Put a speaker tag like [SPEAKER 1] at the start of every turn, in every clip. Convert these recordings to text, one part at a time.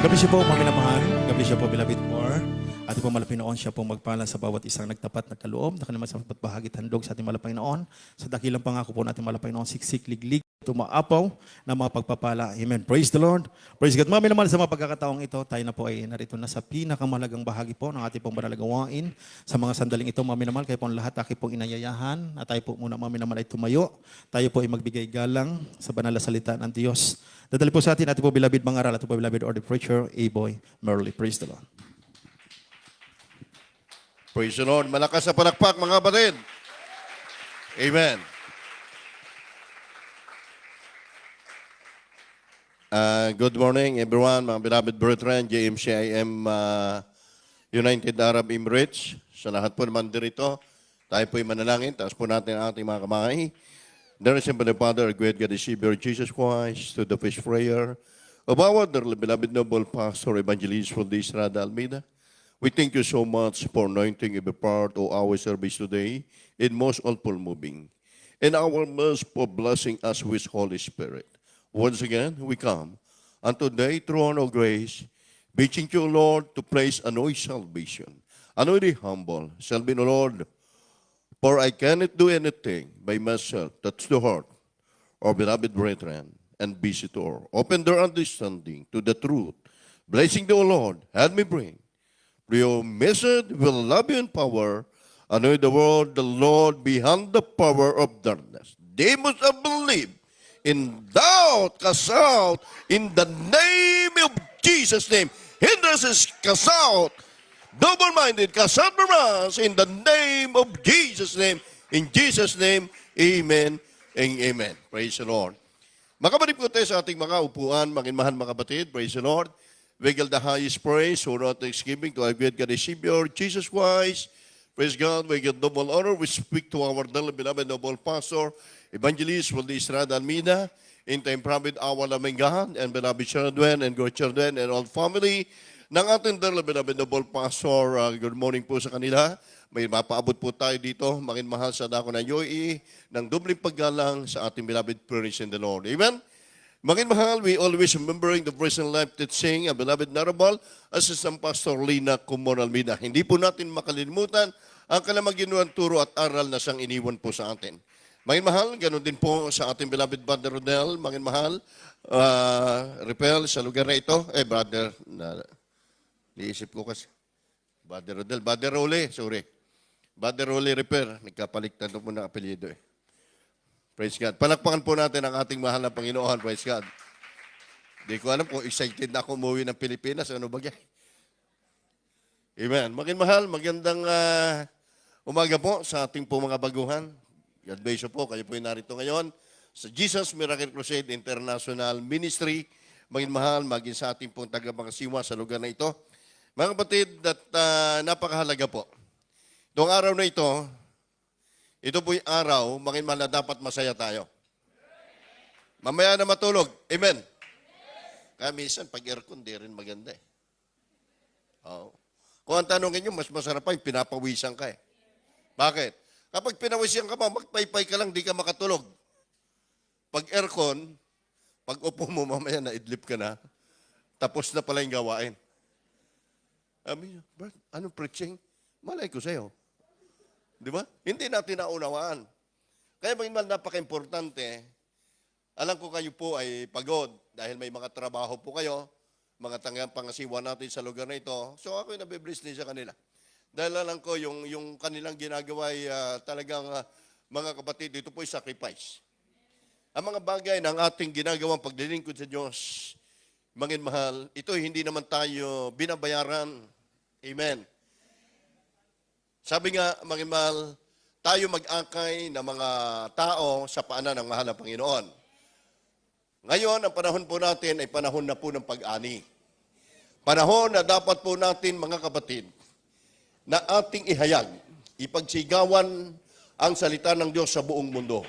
[SPEAKER 1] Gabi siya po, mga minamahal. Gabi siya po, beloved poor. Ating po malapinoon siya po magpala sa bawat isang nagtapat na kaloob na kanilang sapat bahagi handog sa ating malapinoon. Sa dakilang pangako po natin malapinoon, siksik, liglig, tumaapaw na mga pagpapala. Amen. Praise the Lord. Praise God. Mga minamahal, sa mga pagkakataong ito, tayo na po ay narito na sa pinakamahalagang bahagi po ng ating pong banalagawain. Sa mga sandaling ito, mga minamahal, kayo po lahat, aking pong inayayahan. At tayo po muna, mga minamahal, ay tumayo. Tayo po ay magbigay galang sa banal na salita ng Diyos. Dadali po sa atin, ating po beloved mga aral, ating po beloved or the preacher, A-Boy Merly. Praise the Lord.
[SPEAKER 2] Praise the Lord. Malakas na palakpak, mga kapatid. Amen. Good morning, everyone, mga beloved brethren, JMCIM United Arab Emirates. Sa lahat po naman dito, tayo po'y manalangin. Taas po natin ang ating mga kamay. There is the Father, our great God, the Savior, Jesus Christ, to the first prayer of our beloved noble pastor, evangelist for the Israel Almeida. We thank you so much for anointing every part of our service today in most awful moving. And our most for blessing us with Holy Spirit. Once again, we come unto today through our grace, beseeching you, Lord, to place anoint salvation. Anoint the humble, salve the Lord, for I cannot do anything by myself. Touch the heart of beloved brethren and visitor. Open their understanding to the truth. Blessing the Lord, help me bring. For your message will love you in power. Anoint the world, the Lord, beyond the power of darkness. They must have believed in doubt, cast out, in the name of Jesus' name. Hindrances cast out. Double-minded, cast out from us in the name of Jesus' name. In Jesus' name, amen and amen. Praise the Lord. Makabalik po tayo sa ating mga upuan, maginmahal mga kapatid. Praise the Lord. We give the highest praise, honor, and thanksgiving to our great God, the Savior, Jesus Christ. Praise God. We give double honor. We speak to our beloved noble pastor, evangelist for the Israel Almeida, in time prophet, our loving God, and beloved children and grandchildren and all family ng ating beloved noble pastor. Good morning po sa kanila. May mapaabot po tayo dito, makinmahal sa dako ng UAE, ng dobling paggalang sa ating beloved praise in the Lord. Amen? Makinmahal, we always remembering the present life teaching, a beloved Narabal, Assistant Pastor Lina Kumon Almeida. Hindi po natin makalimutan ang kalamaginuan turo at aral na siyang iniwan po sa atin. Makinmahal, ganoon din po sa ating beloved Brother Rodel. Makinmahal, Repel, sa lugar na ito. Brother, liisip ko kasi. Brother Rodel, Brother Role, sorry. Brother Role Repair, nagkapaliktad po ng apelyido eh. Praise God. Palakpakan po natin ang ating mahal na Panginoon. Praise God. Hindi ko alam kung excited na ako umuwi ng Pilipinas. Ano ba yan? Amen. Makinmahal, magandang umaga po sa ating po mga baguhan. God bless you po. Kayo po yung narito ngayon sa Jesus Miracle Crusade International Ministry. Makinmahal, maging sa ating pong taga-Pangasiwa sa lugar na ito. Mga kapatid, napakahalaga po. Itong araw na ito po yung araw, makinmahal na dapat masaya tayo. Mamaya na matulog. Amen. Kaya minsan, pag aircon, di rin maganda eh. Oo. Kung ang tanongin nyo, mas masarap pa yung pinapawisan ka eh. Bakit? Kapag pinawisan ka pa, magpaypay ka lang, di ka makatulog. Pag aircon, pag upo mo, mamaya na idlip ka na, tapos na pala yung gawain. Bert, anong preaching? Malay ko sa'yo. Di ba? Hindi natin naunawaan. Kaya maging napaka-importante, alam ko kayo po ay pagod dahil may mga trabaho po kayo, mga pangasiwa natin sa lugar na ito. So ako'y nabibless din sa kanila. Dahil alam ko yung kanilang ginagawa ay talagang mga kapatid, ito po ay sacrifice. Ang mga bagay ng ating ginagawang paglilingkod sa Diyos, maging mahal, ito hindi naman tayo binabayaran. Amen. Sabi nga, maging mahal, tayo mag-akay ng mga tao sa paanan ng mahal na Panginoon. Ngayon, ang panahon po natin ay panahon na po ng pag-ani. Panahon na dapat po natin, mga kapatid, na ating ihayag, ipagsigawan ang salita ng Diyos sa buong mundo.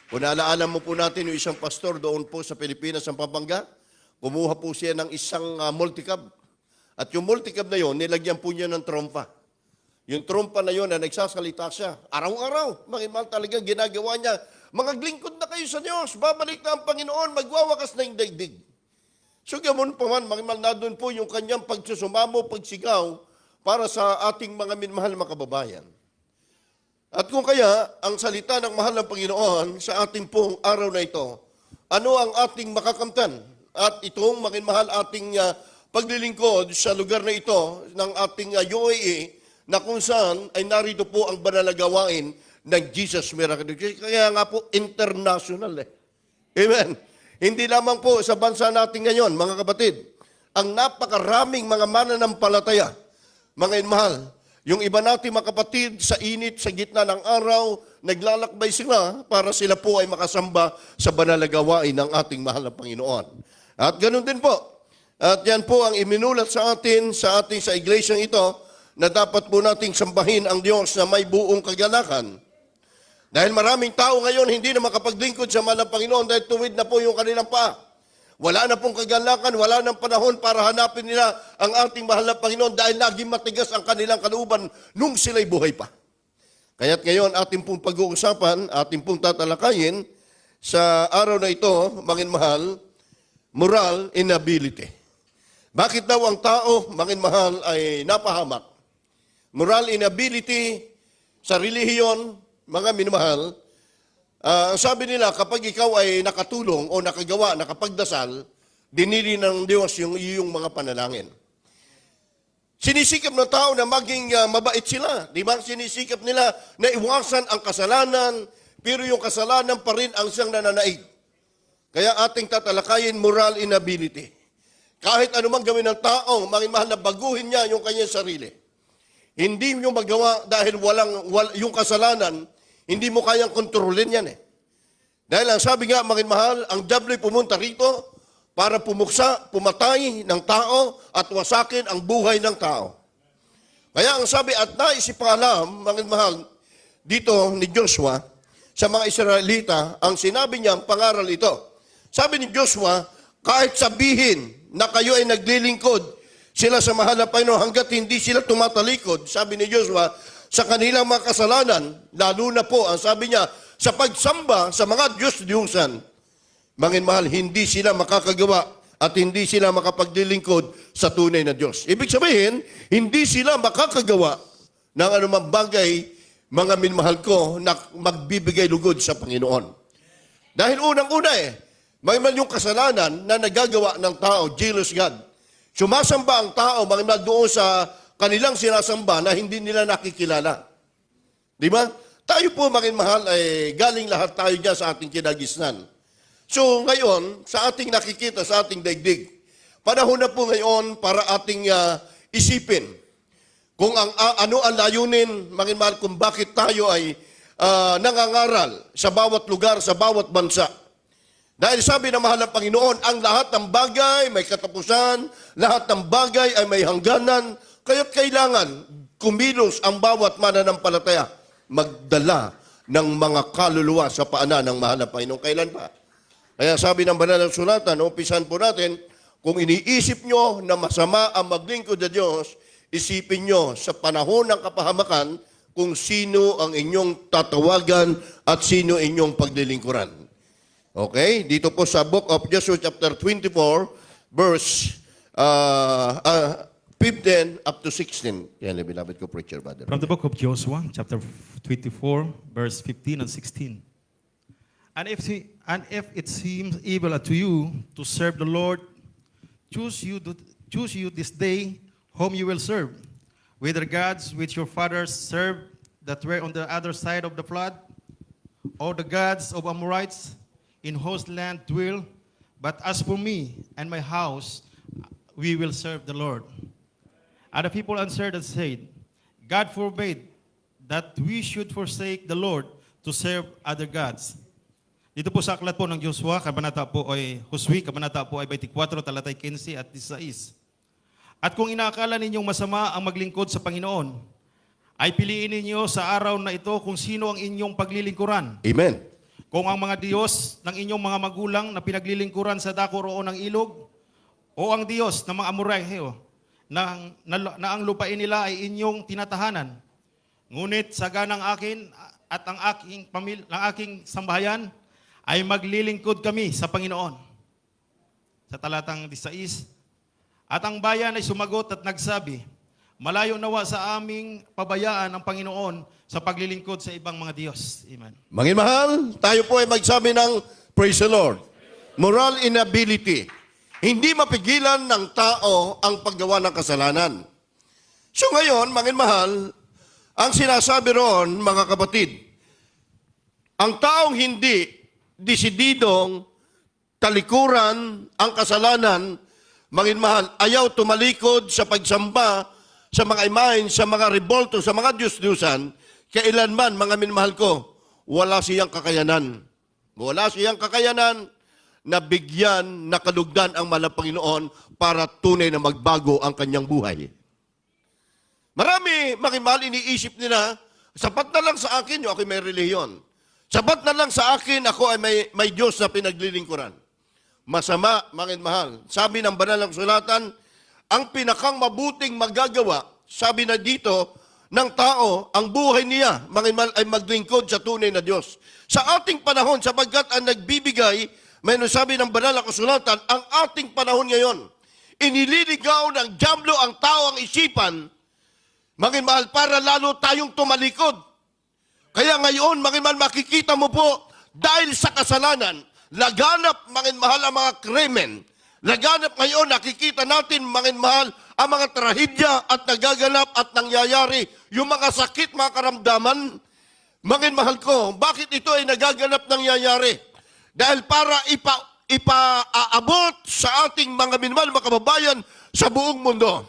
[SPEAKER 2] Kung naalaala mo po natin yung isang pastor doon po sa Pilipinas, sa Pampanga, kumuha po siya ng isang multicab. At yung multicab na yon, nilagyan po niya ng trompa. Yung trompa na yon na nagsasalita siya. Araw-araw, mahal talagang ginagawa niya. Mga glingkod na kayo sa Diyos. Babalik na ang Panginoon. Magwawakas na yung daigdig. So gamon pa man, makimal na doon po yung kanyang pagsusumamo, pagsigaw para sa ating mga minmahal na kababayan. At kung kaya, ang salita ng mahal ng Panginoon sa ating pong araw na ito, ano ang ating makakamtan? At itong makinmahal ating paglilingkod sa lugar na ito ng ating UAE na kung saan ay narito po ang banal na gawain ng Jesus Miracle. Kaya nga po, international Amen. Hindi lamang po sa bansa natin ngayon, mga kapatid, ang napakaraming mga mananampalataya, mga inmahal, yung iba natin mga kapatid sa init, sa gitna ng araw, naglalakbay sila para sila po ay makasamba sa banal na gawain ng ating mahal na Panginoon. At ganun din po. At yan po ang iminulat sa atin sa iglesyang ito na dapat po nating sambahin ang Diyos na may buong kagalakan. Dahil maraming tao ngayon hindi na makapaglingkod sa mahal na Panginoon dahil tuwid na po yung kanilang paa. Wala na pong kagalakan, wala nang panahon para hanapin nila ang ating mahal na Panginoon dahil laging matigas ang kanilang kalooban nung sila'y buhay pa. Kaya't ngayon ating pong pag-uusapan, ating pong tatalakayin sa araw na ito, makinmahal, moral inability. Bakit daw ang tao, makinmahal, ay napahamak? Moral inability sa relihiyon, mga minamahal, sabi nila, kapag ikaw ay nakatulong o nakagawa, nakapagdasal, dinili ng Diyos yung iyong mga panalangin. Sinisikap ng tao na maging mabait sila. Di ba? Sinisikap nila na iwasan ang kasalanan, pero yung kasalanan pa rin ang siyang nananaig. Kaya ating tatalakayin moral inability. Kahit anumang gawin ng tao, mahal na baguhin niya yung kanyang sarili. Hindi mo magawa dahil yung kasalanan, hindi mo kayang kontrolin yan Dahil ang sabi nga, mahal, ang diablo'y pumunta rito para pumuksa, pumatay ng tao at wasakin ang buhay ng tao. Kaya ang sabi, at naisipalam, mahal, dito ni Joshua, sa mga Israelita, ang sinabi niya, ang pangaral ito. Sabi ni Joshua, kahit sabihin na kayo ay naglilingkod sila sa mahal na Panginoon hanggat hindi sila tumatalikod, sabi ni Joshua, sa kanilang mga kasalanan, lalo na po, ang sabi niya, sa pagsamba sa mga Diyos-Diyusan, mahal, hindi sila makakagawa at hindi sila makapaglilingkod sa tunay na Diyos. Ibig sabihin, hindi sila makakagawa ng anumang bagay, mga minmahal ko, na magbibigay lugod sa Panginoon. Dahil unang-una mahal yung kasalanan na nagagawa ng tao, jealous God. Sumasamba ang tao, mahal doon sa kanilang sinasamba na hindi nila nakikilala. Di ba? Tayo po, mahal, ay galing lahat tayo dyan sa ating kinagisnan. So ngayon, sa ating nakikita, sa ating daigdig, panahon na po ngayon para ating isipin kung ano ang layunin, mahal, kung bakit tayo ay nangangaral sa bawat lugar, sa bawat bansa. Dahil sabi ng mahal ng Panginoon, ang lahat ng bagay may katapusan, lahat ng bagay ay may hangganan, kaya't kailangan kumilos ang bawat mananampalataya, magdala ng mga kaluluwa sa paanan ng mahal ng Panginoon. Kailan pa? Kaya sabi ng banal na sulatan, umpisan po natin, kung iniisip nyo na masama ang maglingkod sa Diyos, isipin nyo sa panahon ng kapahamakan kung sino ang inyong tatawagan at sino inyong paglilingkuran. Okay? Dito po sa book of Joshua chapter 24, verse 15 up to 16. Yan, beloved ko preacher, brother.
[SPEAKER 3] From the book of Joshua, chapter 24, verse 15 and 16. And if it seems evil unto you to serve the Lord, choose you this day whom you will serve, whether gods which your fathers served that were on the other side of the flood, or the gods of Amorites in whose land dwell. But as for me and my house, we will serve the Lord. And the people answered and said, God forbid that we should forsake the Lord to serve other gods. Dito po sa aklat po ng Joshua, kabanata po ay Huswi, kabanata po ay 24, talatay 15 at 16. At kung inaakala ninyong masama ang maglingkod sa Panginoon, ay piliin ninyo sa araw na ito kung sino ang inyong paglilingkuran.
[SPEAKER 2] Amen.
[SPEAKER 3] Kung ang mga Diyos ng inyong mga magulang na pinaglilingkuran sa dako roon ng ilog, o ang Diyos ng mga Amoreo na ang lupain nila ay inyong tinatahanan. Ngunit sa ganang akin at ang aking sambahayan ay maglilingkod kami sa Panginoon. sa talatang 16. At ang bayan ay sumagot at nagsabi, malayo nawa sa aming pabayaan ang Panginoon sa paglilingkod sa ibang mga Diyos. Amen.
[SPEAKER 2] Mga mahal, tayo po ay magsabi ng praise the Lord. Moral inability. Hindi mapigilan ng tao ang paggawa ng kasalanan. So ngayon, mga mahal, ang sinasabi roon, mga kapatid, ang taong hindi desididong talikuran ang kasalanan, mga mahal, ayaw tumalikod sa pagsamba sa mga imahen, sa mga rebolto, sa mga Diyos-Diyusan, kailanman, mga minmahal ko, wala siyang kakayanan. Wala siyang kakayanan na bigyan, nakalugdan ang mahal na Panginoon para tunay na magbago ang kanyang buhay. Marami, mga mahal, iniisip nila, sapat na lang sa akin, ako may relihiyon. Sapat na lang sa akin, ako ay may Diyos na pinaglilingkuran. Masama, mga mahal. Sabi ng banal na kasulatan, ang pinakang mabuting magagawa, sabi na dito, ng tao, ang buhay niya, mga mahal, ay maglingkod sa tunay na Diyos. Sa ating panahon, sapagkat ang nagbibigay, may sabi ng banal na kasulatan, ang ating panahon ngayon, inililigaw ng diablo ang tao ang isipan, mga mahal, para lalo tayong tumalikod. Kaya ngayon, mga mahal, makikita mo po, dahil sa kasalanan, laganap, mga mahal, ang mga krimen. Laganap ngayon, nakikita natin, mga mahal, ang mga trahedya at nagaganap at nangyayari, yung mga sakit, mga karamdaman. Mga mahal ko, bakit ito ay nagaganap nangyayari? Dahil para ipaabot sa ating mga minimahal, mga kababayan, sa buong mundo.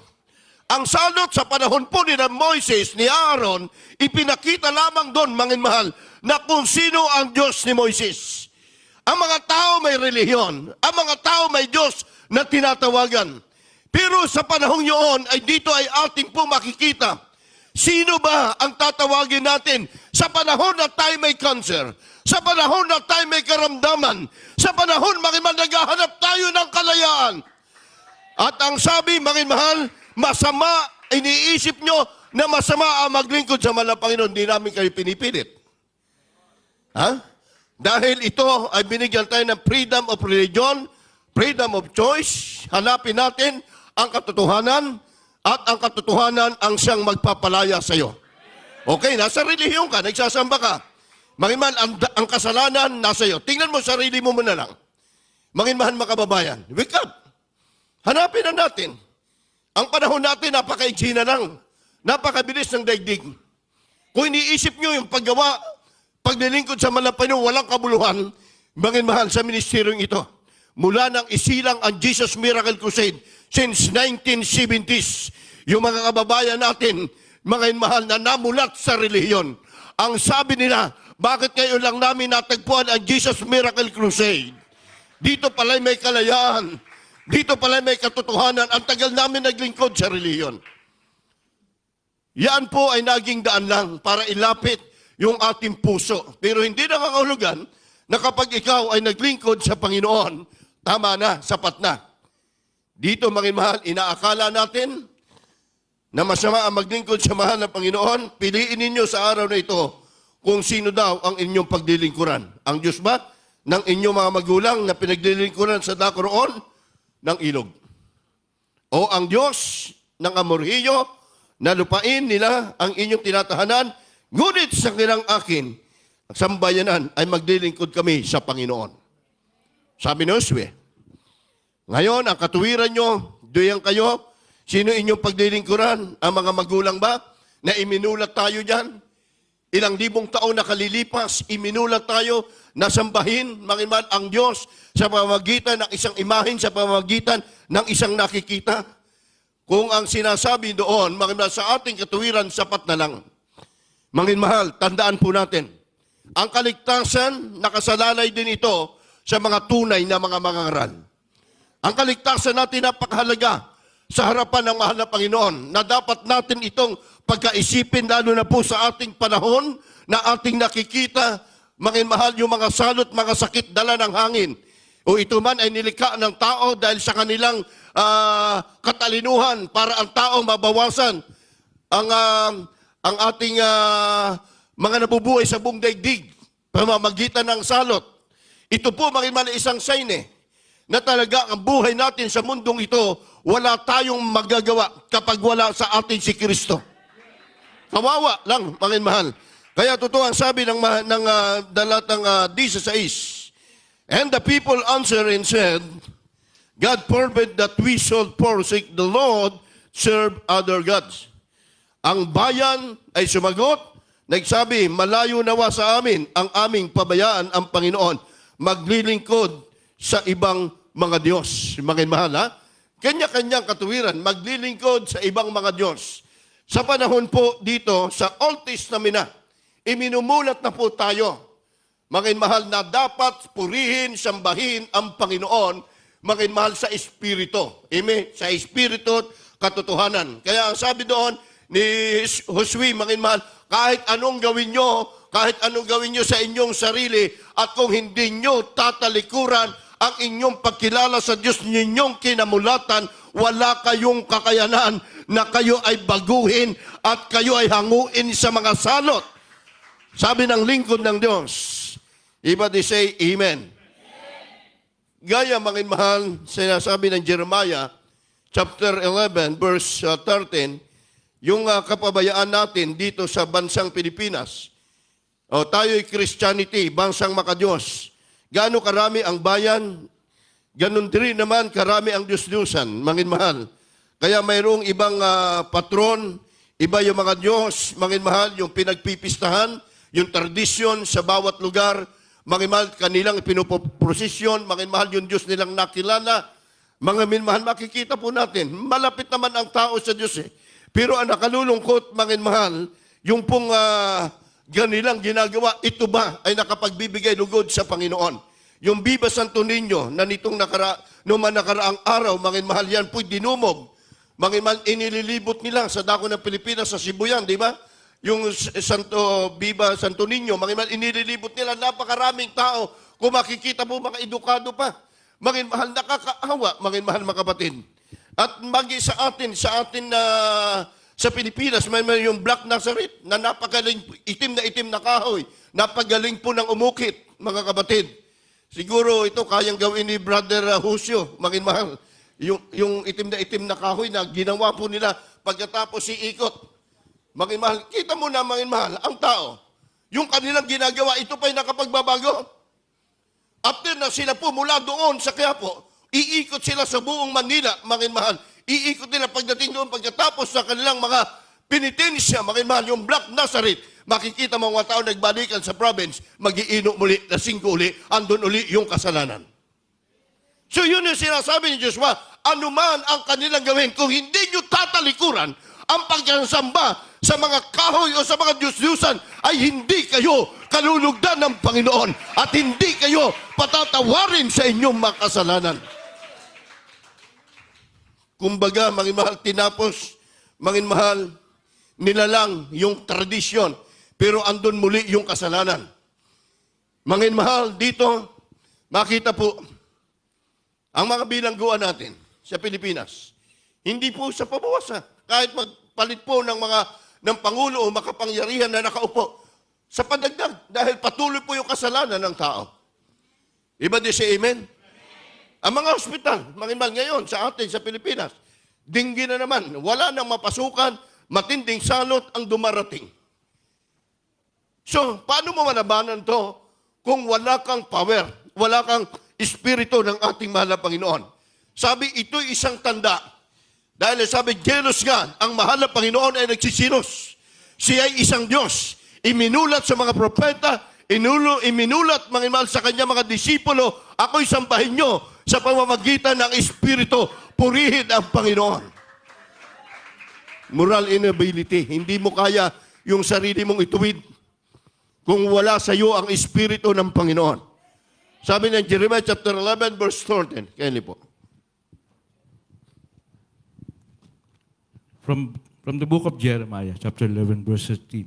[SPEAKER 2] Ang salot sa panahon po ni Moises, ni Aaron, ipinakita lamang doon, mga mahal, na kung sino ang Diyos ni Moises. Ang mga tao may relihiyon, ang mga tao may Diyos na tinatawagan. Pero sa panahong yun, ay dito ay ating po makikita, sino ba ang tatawagin natin sa panahon na tayo may cancer, sa panahon na tayo may karamdaman, sa panahon, mga mahal, naghahanap tayo ng kalayaan. At ang sabi, mga mahal, masama, iniisip nyo na masama ang maglingkod sa mahal na Panginoon, hindi namin kayo pinipilit. Ha? Dahil ito ay binigyan tayo ng freedom of religion, freedom of choice, hanapin natin ang katotohanan at ang katotohanan ang siyang magpapalaya sa iyo. Okay, nasa relihiyon ka, nagsasamba ka. Mangiman, ang kasalanan nasa iyo. Tingnan mo sarili mo muna lang. Mangiman, makababayan, wake up. Hanapin na natin. Ang panahon natin, napakaigsi na lang. Napakabilis ng daigdig. Kung iniisip nyo yung paggawa, paglilingkod sa Panginoon, walang kabuluhan, mangiman sa ministeryong ito. Mula nang isilang ang Jesus Miracle Crusade since 1970s, yung mga kababayan natin, mga mahal na namulat sa relihiyon. Ang sabi nila, bakit ngayon lang namin natagpuan ang Jesus Miracle Crusade? Dito pala'y may kalayaan. Dito pala'y may katotohanan. Ang tagal namin naglingkod sa relihiyon. Yan po ay naging daan lang para ilapit yung ating puso. Pero hindi nakakahulugan na kapag ikaw ay naglingkod sa Panginoon, tama na, sapat na. Dito, mga mahal, inaakala natin na masama ang maglingkod sa mahal na Panginoon. Piliin ninyo sa araw na ito kung sino daw ang inyong paglilingkuran. Ang Diyos ba ng inyong mga magulang na pinaglilingkuran sa dakoroon ng ilog? O ang Diyos ng amorhiyo na lupain nila ang inyong tinatahanan, ngunit sa kanilang akin, ang sambayanan ay maglilingkod kami sa Panginoon. Sabi ni Josue, ngayon, ang katuwiran nyo, doyan kayo, sino inyong paglilingkuran? Ang mga magulang ba? Na iminulat tayo dyan? Ilang libong taon na kalilipas, iminulat tayo na sambahin, mangiman ang Diyos sa pamamagitan ng isang imahin, sa pamamagitan ng isang nakikita. Kung ang sinasabi doon, mangiman sa ating katuwiran, sapat na lang. Manginmahal, tandaan po natin, ang kaligtasan, nakasalalay din ito sa mga tunay na mga mangangaral. Ang kaligtasan natin napakahalaga sa harapan ng mahal na Panginoon na dapat natin itong pagkaisipin lalo na po sa ating panahon na ating nakikita, mahal yung mga salot, mga sakit, dala ng hangin. O ito man ay nilikha ng tao dahil sa kanilang katalinuhan para ang tao mabawasan ang ating mga nabubuhay sa buong daigdig pamamagitan ng salot. Ito po, isang sign na talaga ang buhay natin sa mundong ito, wala tayong magagawa kapag wala sa atin si Kristo. Kawawa lang, mga mahal. Kaya totoo ang sabi ng dalatang 16. And the people answered and said, God forbid that we should forsake the Lord, serve other gods. Ang bayan ay sumagot, nagsabi, malayo nawa sa amin ang aming pabayaan ang Panginoon, maglilingkod sa ibang mga Diyos. Mga mahal, ha? Kanya-kanyang katuwiran, maglilingkod sa ibang mga Diyos. Sa panahon po dito, sa Old Testament na, iminumulat na po tayo, mga mahal, na dapat purihin, sambahin ang Panginoon, mga mahal, sa Espiritu. Amen? Sa Espiritu at katotohanan. Kaya ang sabi doon ni Josue, mga mahal, kahit anong gawin nyo sa inyong sarili, at kung hindi nyo tatalikuran ang inyong pagkilala sa Diyos ninyong kinamulatan, wala kayong kakayanan na kayo ay baguhin at kayo ay hanguin sa mga salot. Sabi ng lingkod ng Diyos, everybody say Amen. Gaya, mga mahal, sinasabi ng Jeremiah, chapter 11, verse 13, yung kapabayaan natin dito sa bansang Pilipinas. Tayo'y Christianity, bansang makadiyos. Gaano karami ang bayan, ganun din naman karami ang Diyos-Diyosan, mangin mahal. Kaya mayroong ibang patron, iba yung mga Diyos, mangin mahal, yung pinagpipistahan, yung tradisyon sa bawat lugar, mangin mahal, kanilang pinuprosesyon, mangin mahal, yung Diyos nilang nakilala. Mga minmahal, makikita po natin, malapit naman ang tao sa Diyos eh. Pero ang nakalulungkot, mangin mahal, yung pong ganilang ginagawa, ito ba ay nakapagbibigay lugod sa Panginoon? Yung Viva Santo Niño na nitong nakaraang araw, mangin mahal, yan po'y dinumog. Mangin mahal, inililibot nila sa dako ng Pilipinas, sa Sibuyan, di ba? Yung Viva Santo Niño, mangin mahal, inililibot nila, napakaraming tao. Kung makikita mo, mga edukado pa. Mangin mahal, nakakaawa, mangin mahal, mga kapatid. At magi sa atin sa Pilipinas, may yung Black Nazareth na napagaling, itim na kahoy. Napagaling po ng umukit, mga kapatid. Siguro ito kayang gawin ni Brother Husio, mangin mahal. Yung itim na kahoy na ginawa po nila pagkatapos iikot. Mangin mahal, kita mo na, mangin mahal, ang tao, yung kanilang ginagawa, ito pa'y nakapagbabago. After na sila po mula doon sa Quiapo, iikot sila sa buong Manila, mangin mahal. Iikot nila pagdating doon, pagkatapos sa kanilang mga penitensya, mangin mahal, yung Black Nazareth, makikita mga tao nagbalikan sa province, mag-iino muli, lasing uli, andun uli yung kasalanan. So yun yung sinasabi ni Joshua, anuman ang kanilang gawin, kung hindi nyo tatalikuran ang pagsamba sa mga kahoy o sa mga Diyos-Diyusan, ay hindi kayo kalulugdan ng Panginoon at hindi kayo patatawarin sa inyong mga kasalanan. Kumbaga, mangin mahal, tinapos, mangin mahal, nilalang yung tradisyon, pero andun muli yung kasalanan. Mangin mahal, dito, makita po, ang mga bilangguan natin sa Pilipinas, hindi po sa pabawasan. Kahit magpalit po ng Pangulo o makapangyarihan na nakaupo, sa padagdag, dahil patuloy po yung kasalanan ng tao. Iba di say amen? Ang mga ospital, mangin mahal, ngayon sa atin, sa Pilipinas, dinggi na naman, wala nang mapasukan, matinding salot ang dumarating. So, paano mo malabanan to kung wala kang power, wala kang espiritu ng ating mahal na Panginoon? Sabi, ito'y isang tanda. Dahil sabi, jealous God, ang mahal na Panginoon ay nagsisilos. Siya ay isang Diyos. Iminulat sa mga propeta, iminulat, mangin mahal, sa kanya mga disipulo, ako'y sambahin nyo sa pamamagitan ng Espiritu, purihin ang Panginoon. Moral inability. Hindi mo kaya yung sarili mong ituwid kung wala sa iyo ang Espiritu ng Panginoon. Sabi ng Jeremiah chapter 11 verse 13. Kaya po.
[SPEAKER 4] From the book of Jeremiah, chapter 11, verse 13.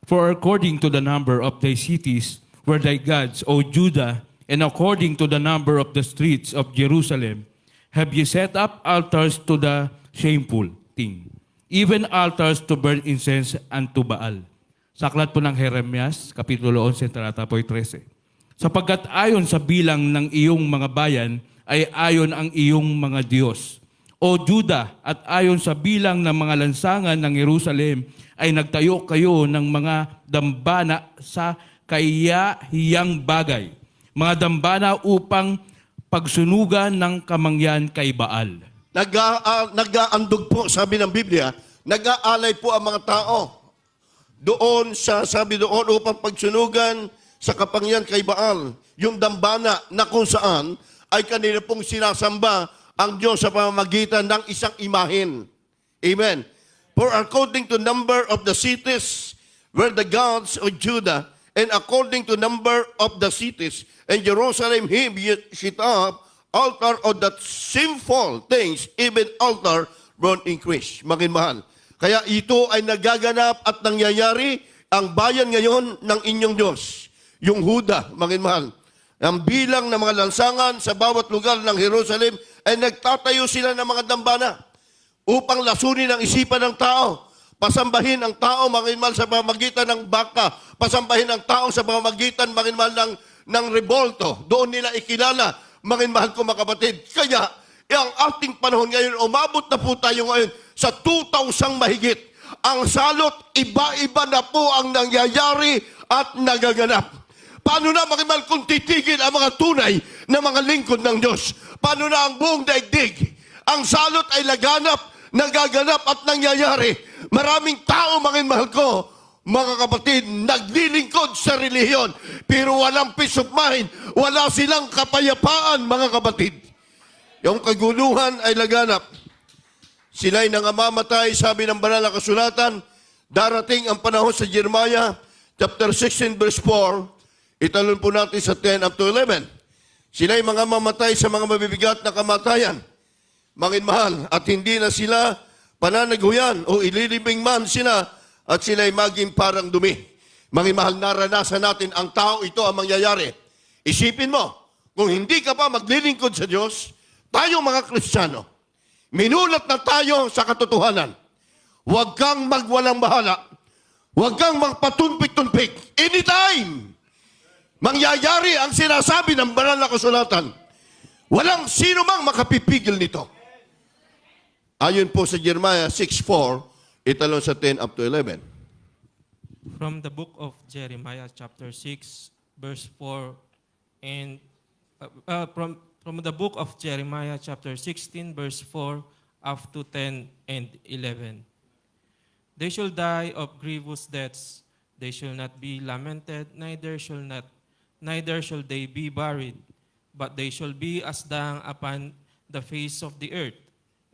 [SPEAKER 4] For according to the number of thy cities were thy gods, O Judah, and according to the number of the streets of Jerusalem, have ye set up altars to the shameful thing, even altars to burn incense unto Baal. Sa aklat po ng Jeremias, Kapitulo 11, talata po 13. Sapagkat ayon sa bilang ng iyong mga bayan ay ayon ang iyong mga Diyos. O Juda, at ayon sa bilang ng mga lansangan ng Jerusalem, ay nagtayo kayo ng mga dambana sa kahiyang bagay. Mga dambana upang pagsunugan ng kamangyan kay Baal.
[SPEAKER 2] Nag-aandog po, sabi ng Biblia, nag-aalay po ang mga tao doon sabi doon upang pagsunugan sa kapangyan kay Baal. Yung dambana na kung saan ay kanila pong sinasamba ang Diyos sa pamamagitan ng isang imahin. Amen. For according to number of the cities were the gods of Judah, and according to number of the cities, and Jerusalem him set up altar of that sinful things, even altar brought increase. Mahal. Kaya ito ay nagaganap at nangyayari ang bayan ngayon ng inyong Diyos. Yung Huda, mahal. Ang bilang ng mga lansangan sa bawat lugar ng Jerusalem ay nagtatayo sila ng mga dambana upang lasunin ang isipan ng tao. Pasambahin ang tao, mahal, sa pamamagitan ng baka. Pasambahin ang tao sa pamamagitan, mahal, ng rebolto. Doon nila ikilala, mahal ko mga kapatid. Kaya, ang ating panahon ngayon, umabot na po tayo ngayon sa 2,000 mahigit. Ang salot, iba-iba na po ang nangyayari at nagaganap. Paano na, mahal, kung titigil ang mga tunay na mga lingkod ng Diyos? Paano na ang buong daigdig? Ang salot ay laganap, nagaganap at nangyayari. Maraming tao, mahal ko, mga kapatid, naglilingkod sa relihiyon, pero walang peace of mind, wala silang kapayapaan, mga kapatid. Yung kaguluhan ay laganap. Sila'y nangamamatay, sabi ng banal na kasulatan, darating ang panahon sa Jeremiah, chapter 16, verse 4, italon po natin sa 10 up to 11. Sila'y mga mamatay sa mga mabibigat na kamatayan, mahal, at hindi na sila pananaguyan o ililibing man sila at sila'y maging parang dumi. Mahal, naranasan natin ang tao ito ang mangyayari. Isipin mo, kung hindi ka pa maglilingkod sa Diyos, tayong mga Kristiyano, minulat na tayo sa katotohanan. Huwag kang magwalang bahala. Huwag kang magpatunpik-tunpik. Anytime! Mangyayari ang sinasabi ng banal na kasulatan. Walang sino mang makapipigil nito. Ayon po sa Jeremiah 6:4, italon sa 10 up to 11.
[SPEAKER 5] From the book of Jeremiah, chapter 6, verse 4, and from the book of Jeremiah, chapter 16, verse 4, up to 10 and 11. They shall die of grievous deaths. They shall not be lamented, neither shall they be buried, but they shall be as dung upon the face of the earth,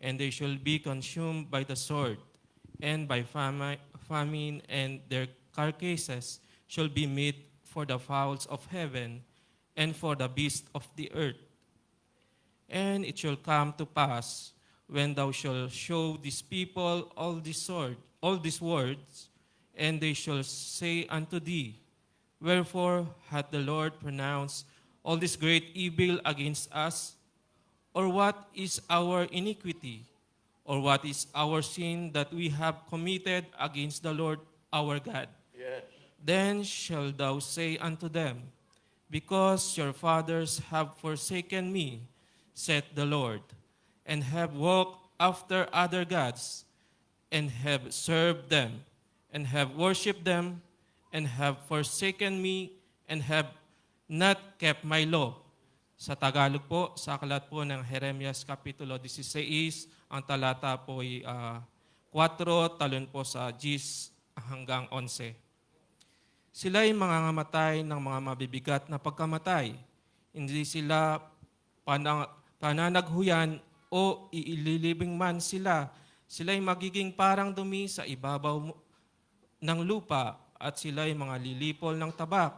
[SPEAKER 5] and they shall be consumed by the sword, and by famine, and their carcasses shall be meat for the fowls of heaven, and for the beasts of the earth. And it shall come to pass, when thou shalt show these people all these words, and they shall say unto thee, wherefore hath the Lord pronounced all this great evil against us? Or what is our iniquity? Or what is our sin that we have committed against the Lord our God? Yes. Then shalt thou say unto them, because your fathers have forsaken me, saith the Lord, and have walked after other gods, and have served them, and have worshipped them, and have forsaken me, and have not kept my law. Sa Tagalog po, sa aklat po ng Jeremias Kapitulo 16, ang talata po ay 4, talon po sa 10 hanggang 11. Sila'y mangangamatay ng mga mabibigat na pagkamatay. Hindi sila pananaghuyan o iililibing man sila. Sila'y magiging parang dumi sa ibabaw ng lupa, at sila'y mga lilipol ng tabak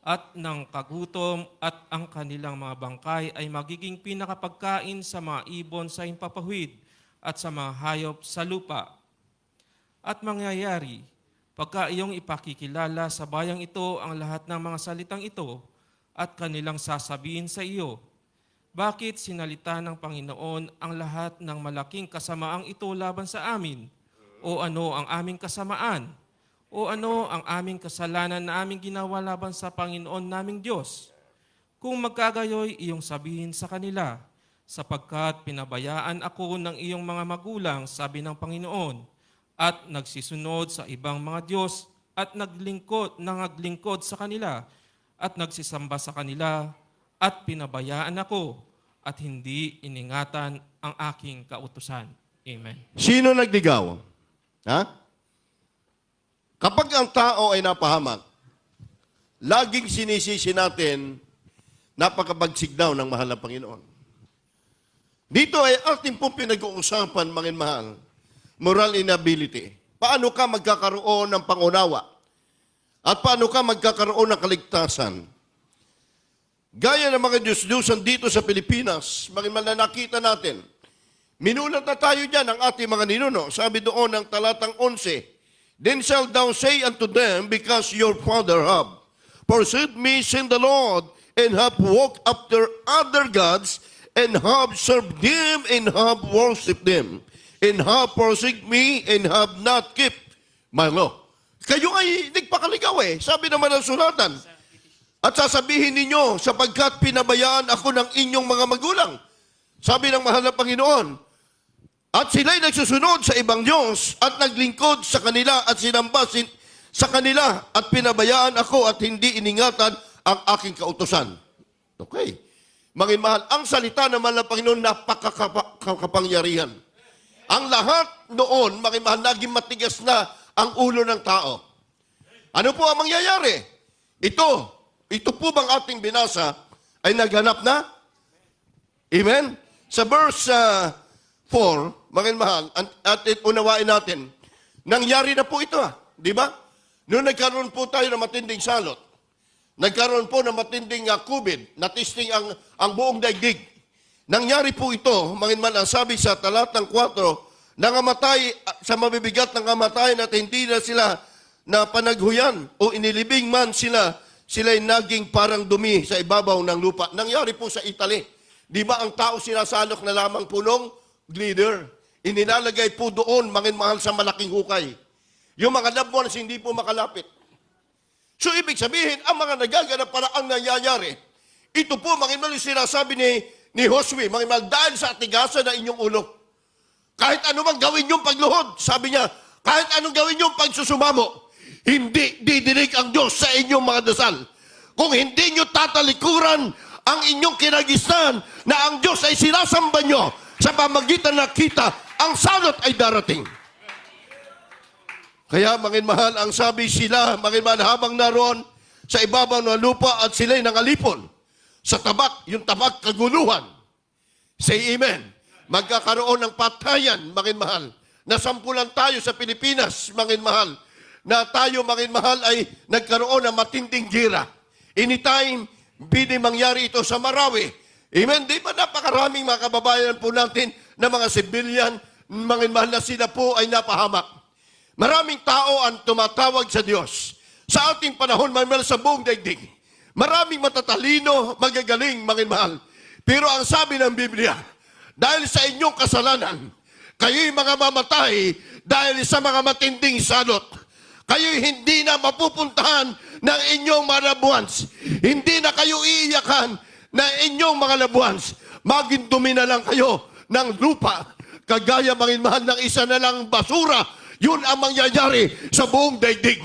[SPEAKER 5] at ng kagutom, at ang kanilang mga bangkay ay magiging pinakapagkain sa mga ibon sa himpapawid at sa mga hayop sa lupa. At mangyayari, pagka iyong ipakikilala sa bayang ito ang lahat ng mga salitang ito, at kanilang sasabihin sa iyo, bakit sinalita ng Panginoon ang lahat ng malaking kasamaang ito laban sa amin? O ano ang aming kasamaan? O ano ang aming kasalanan na aming ginawa laban sa Panginoon naming Diyos? Kung magkagayoy, iyong sabihin sa kanila, sapagkat pinabayaan ako ng iyong mga magulang, sabi ng Panginoon, at nagsisunod sa ibang mga Diyos at naglingkod sa kanila at nagsisamba sa kanila at pinabayaan ako at hindi iningatan ang aking kautusan. Amen.
[SPEAKER 2] Sino nagdigaw? Ha? Kapag ang tao ay napahamak, laging sinisisi natin napakabagsik daw ng mahal na Panginoon. Dito ay ating pong pinag-uusapan, mga mahal, moral inability. Paano ka magkakaroon ng pangunawa? At paano ka magkakaroon ng kaligtasan? Gaya ng mga Diyos-Diyosan dito sa Pilipinas, mga mahal na nakita natin, minulat na tayo dyan ang ating mga ninuno. Sabi doon ng talatang 11, Then shalt thou say unto them, because your father have forsaken me, sin the Lord, and have walked after other gods, and have served them, and have worshipped them, and have forsaken me, and have not kept my law. Kayo ay nagpakaligaw sabi naman ng sulatan. At sasabihin ninyo, sapagkat pinabayaan ako ng inyong mga magulang. Sabi ng mahal na Panginoon, at sila'y nagsusunod sa ibang Diyos at naglingkod sa kanila at sinamba sa kanila at pinabayaan ako at hindi iningatan ang aking kautusan. Okay. Mga mahal, ang salita naman ng Panginoon napakakapangyarihan. Ang lahat noon, mga mahal, naging matigas na ang ulo ng tao. Ano po ang mangyayari? Ito po bang ating binasa ay naghanap na? Amen? Sa verse 4, mga mahal, at unawain natin, nangyari na po ito, di ba? Noong nagkaroon po tayo ng matinding salot, nagkaroon po ng matinding COVID, natisting ang buong daigdig. Nangyari po ito, mga mahal, sabi sa talatang 4, nangamatay sa mabibigat ng kamatayan at hindi na sila na panaghuyan o inilibing man sila'y naging parang dumi sa ibabaw ng lupa. Nangyari po sa Italy. Di ba ang tao sinasalok na lamang punong glider? Inilalagay po doon, mga mahal, sa malaking hukay. Yung mga loved ones hindi po makalapit. So ibig sabihin, ang mga nagaganap para ang nangyayari, ito po, mga mahal, sinasabi ni Josue, mga mahal, dahil sa atigasan na inyong ulo. Kahit ano mang gawin yung pagluhod, sabi niya, kahit anong gawin yung pagsusumamo, hindi didinig ang Diyos sa inyong mga dasal. Kung hindi nyo tatalikuran ang inyong kinagisnan na ang Diyos ay sinasamba nyo sa pamagitan na kita, ang salot ay darating. Kaya, mga mahal, ang sabi sila, mga mahal, habang naroon sa ibabaw ng lupa at sila'y nangalipon sa tabak, yung tabak kaguluhan. Say amen. Magkakaroon ng patayan, mga mahal. Nasampulan tayo sa Pilipinas, mga mahal, na tayo, mga mahal, ay nagkaroon ng matinding gira. Anytime, pwede mangyari ito sa Marawi. Amen? Di ba napakaraming mga kababayan po natin na mga civilian, mga mahal, na sila po ay napahamak. Maraming tao ang tumatawag sa Diyos. Sa ating panahon, mga mahal, sa buong daigdig, maraming matatalino, magagaling, mga mahal. Pero ang sabi ng Biblia, dahil sa inyong kasalanan, kayo'y mga mamatay dahil sa mga matinding salot. Kayo'y hindi na mapupuntahan ng inyong mga loved ones. Hindi na kayo iiyakan ng inyong mga loved ones. Magindumi na lang kayo ng lupa. Kagaya, mga mahal, ng isa na lang basura. Yun ang mangyayari sa buong daigdig.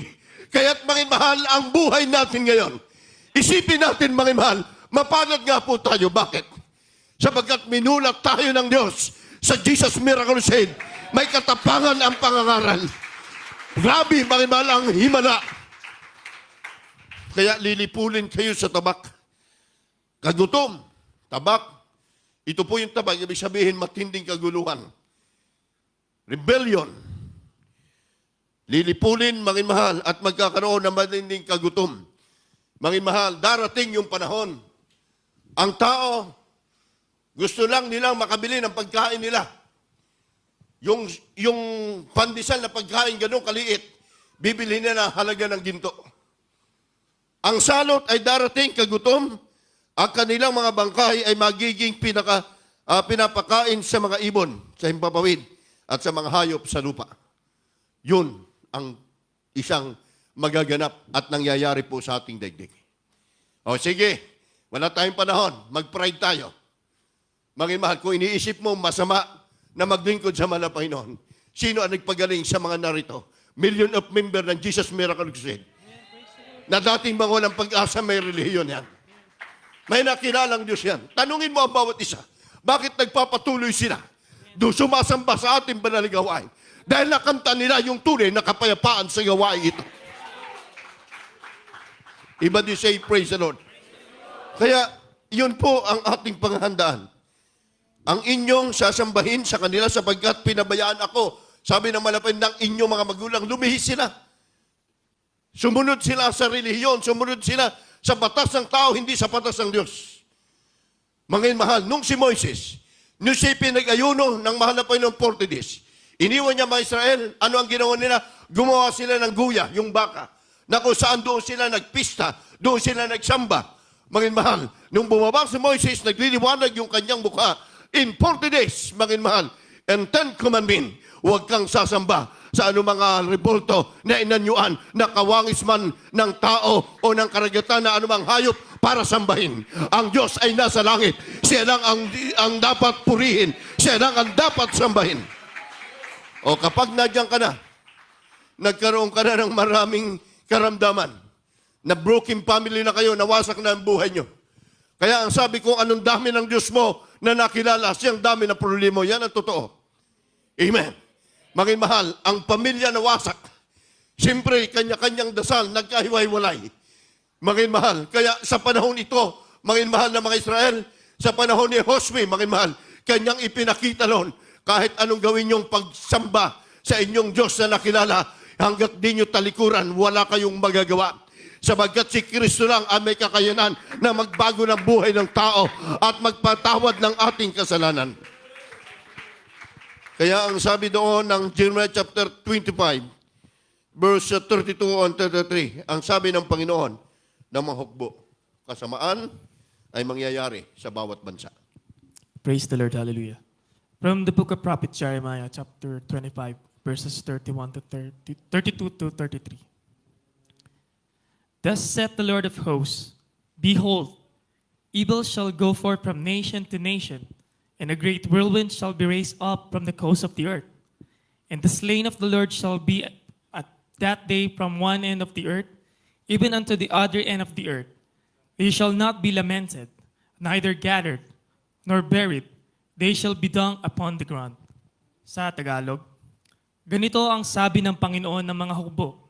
[SPEAKER 2] Kaya't, mga mahal, ang buhay natin ngayon, isipin natin, mga mahal, mapalad nga po tayo. Bakit? Sapagkat minulat tayo ng Diyos sa Jesus Miracle Seed. May katapangan ang pangangaral. Grabe, mga mahal, ang himala. Kaya lilipulin kayo sa tabak. Kagutom, tabak. Ito po yung tabak, ibig sabihin matinding kaguluhan. Rebellion. Lilipulin, mga mahal, at magkakaroon ng matinding kagutom. Mga mahal, darating yung panahon. Ang tao, gusto lang nilang makabili ng pagkain nila. Yung pandesal na pagkain ganun kaliit, bibili nila halaga ng ginto. Ang salot ay darating kagutom, ang kanilang mga bangkay ay magiging pinapakain sa mga ibon, sa himpapawid, at sa mga hayop sa lupa. Yun ang isang magaganap at nangyayari po sa ating daigdig. O sige, Wala tayong panahon. Mag-pride tayo. Mga mahal, kung iniisip mo masama na maglingkod sa mahal na Panginoon, sino ang nagpagaling sa mga narito? Million of member ng Jesus Miracle Crusade. Na dating mga walang pag-asa, may relihiyon yan. May nakilalang Diyos yan. Tanungin mo ang bawat isa, bakit nagpapatuloy sila? Doon sumasamba sa ating banal na gawain. Dahil nakanta nila yung tunay na kapayapaan sa gawain ito. Iba di say, praise the Lord. Kaya, yun po ang ating panghandaan. Ang inyong sasambahin sa kanila sapagkat pinabayaan ako. Sabi ng malapit ng inyong mga magulang, lumihis sila. Sumunod sila sa relihiyon, sumunod sila sa batas ng tao, hindi sa batas ng Diyos. Mga mahal, nung si Moises, nung siya pinag-ayuno ng mahal na Panginoon 40 days, iniwan niya mga Israel, ano ang ginawa nila? Gumawa sila ng guya, yung baka, na kung saan doon sila nagpista, doon sila nagsamba. Mga mahal, nung bumaba si Moises, nagliliwanag yung kanyang mukha, in 40 days, mga mahal, and 10 commandment, huwag kang sasamba sa anumang rebolto na inanyuan na kawangis man ng tao o ng karagatan na anumang hayop para sambahin. Ang Diyos ay nasa langit. Siya lang ang dapat purihin. Siya lang ang dapat sambahin. O kapag nadyan ka na, nagkaroon ka na ng maraming karamdaman, na broken family na kayo, nawasak na ang buhay nyo. Kaya ang sabi ko, anong dami ng Diyos mo na nakilala, siyang dami ng problema. Yan ang totoo. Amen. Mga mahal, ang pamilya na wasak, siyempre, kanya-kanyang dasal, nagkahiwa-hiwalay. Mga mahal, kaya sa panahon ito, mga mahal na mga Israel, sa panahon ni Josue, mga mahal, kanyang ipinakita noon, kahit anong gawin niyong pagsamba sa inyong Diyos na nakilala, hanggat di nyo talikuran, wala kayong magagawa. Sabagkat si Kristo lang ang may kakayanan na magbago ng buhay ng tao at magpatawad ng ating kasalanan. Kaya ang sabi doon ng Jeremiah chapter 25, verse 32 and 33, ang sabi ng Panginoon ng mga hukbo, kasamaan ay mangyayari sa bawat bansa.
[SPEAKER 6] Praise the Lord. Hallelujah. From the book of prophet Jeremiah, chapter 25, verses 32 to 33. Thus saith the Lord of hosts, behold, evil shall go forth from nation to nation, and a great whirlwind shall be raised up from the coast of the earth. And the slain of the Lord shall be at that day from one end of the earth, even unto the other end of the earth. They shall not be lamented, neither gathered, nor buried. They shall be dung upon the ground. Sa Tagalog, ganito ang sabi ng Panginoon ng mga hukbo.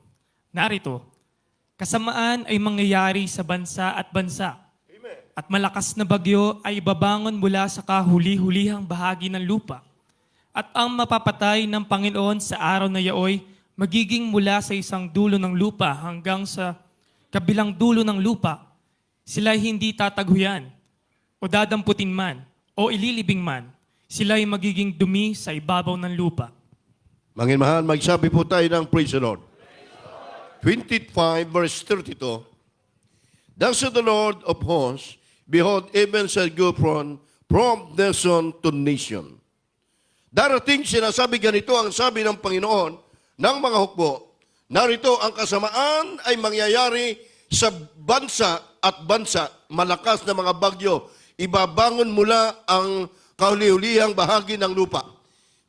[SPEAKER 6] Narito, kasamaan ay mangyayari sa bansa at bansa, at malakas na bagyo ay babangon mula sa kahuli-hulihang bahagi ng lupa. At ang mapapatay ng Panginoon sa araw na yaoy, magiging mula sa isang dulo ng lupa hanggang sa kabilang dulo ng lupa. Sila'y hindi tataghuyan, o dadamputin man, o ililibing man. Sila'y magiging dumi sa ibabaw ng lupa.
[SPEAKER 2] Mga mahal, magsabi po tayo ng praise the Lord. 25 verse 32, thus saith the Lord of hosts, behold, even shall go from nation to nation. Darating sinasabi ganito ang sabi ng Panginoon ng mga hukbo, narito ang kasamaan ay mangyayari sa bansa at bansa, malakas na mga bagyo, ibabangon mula ang kahuli-hulihang bahagi ng lupa.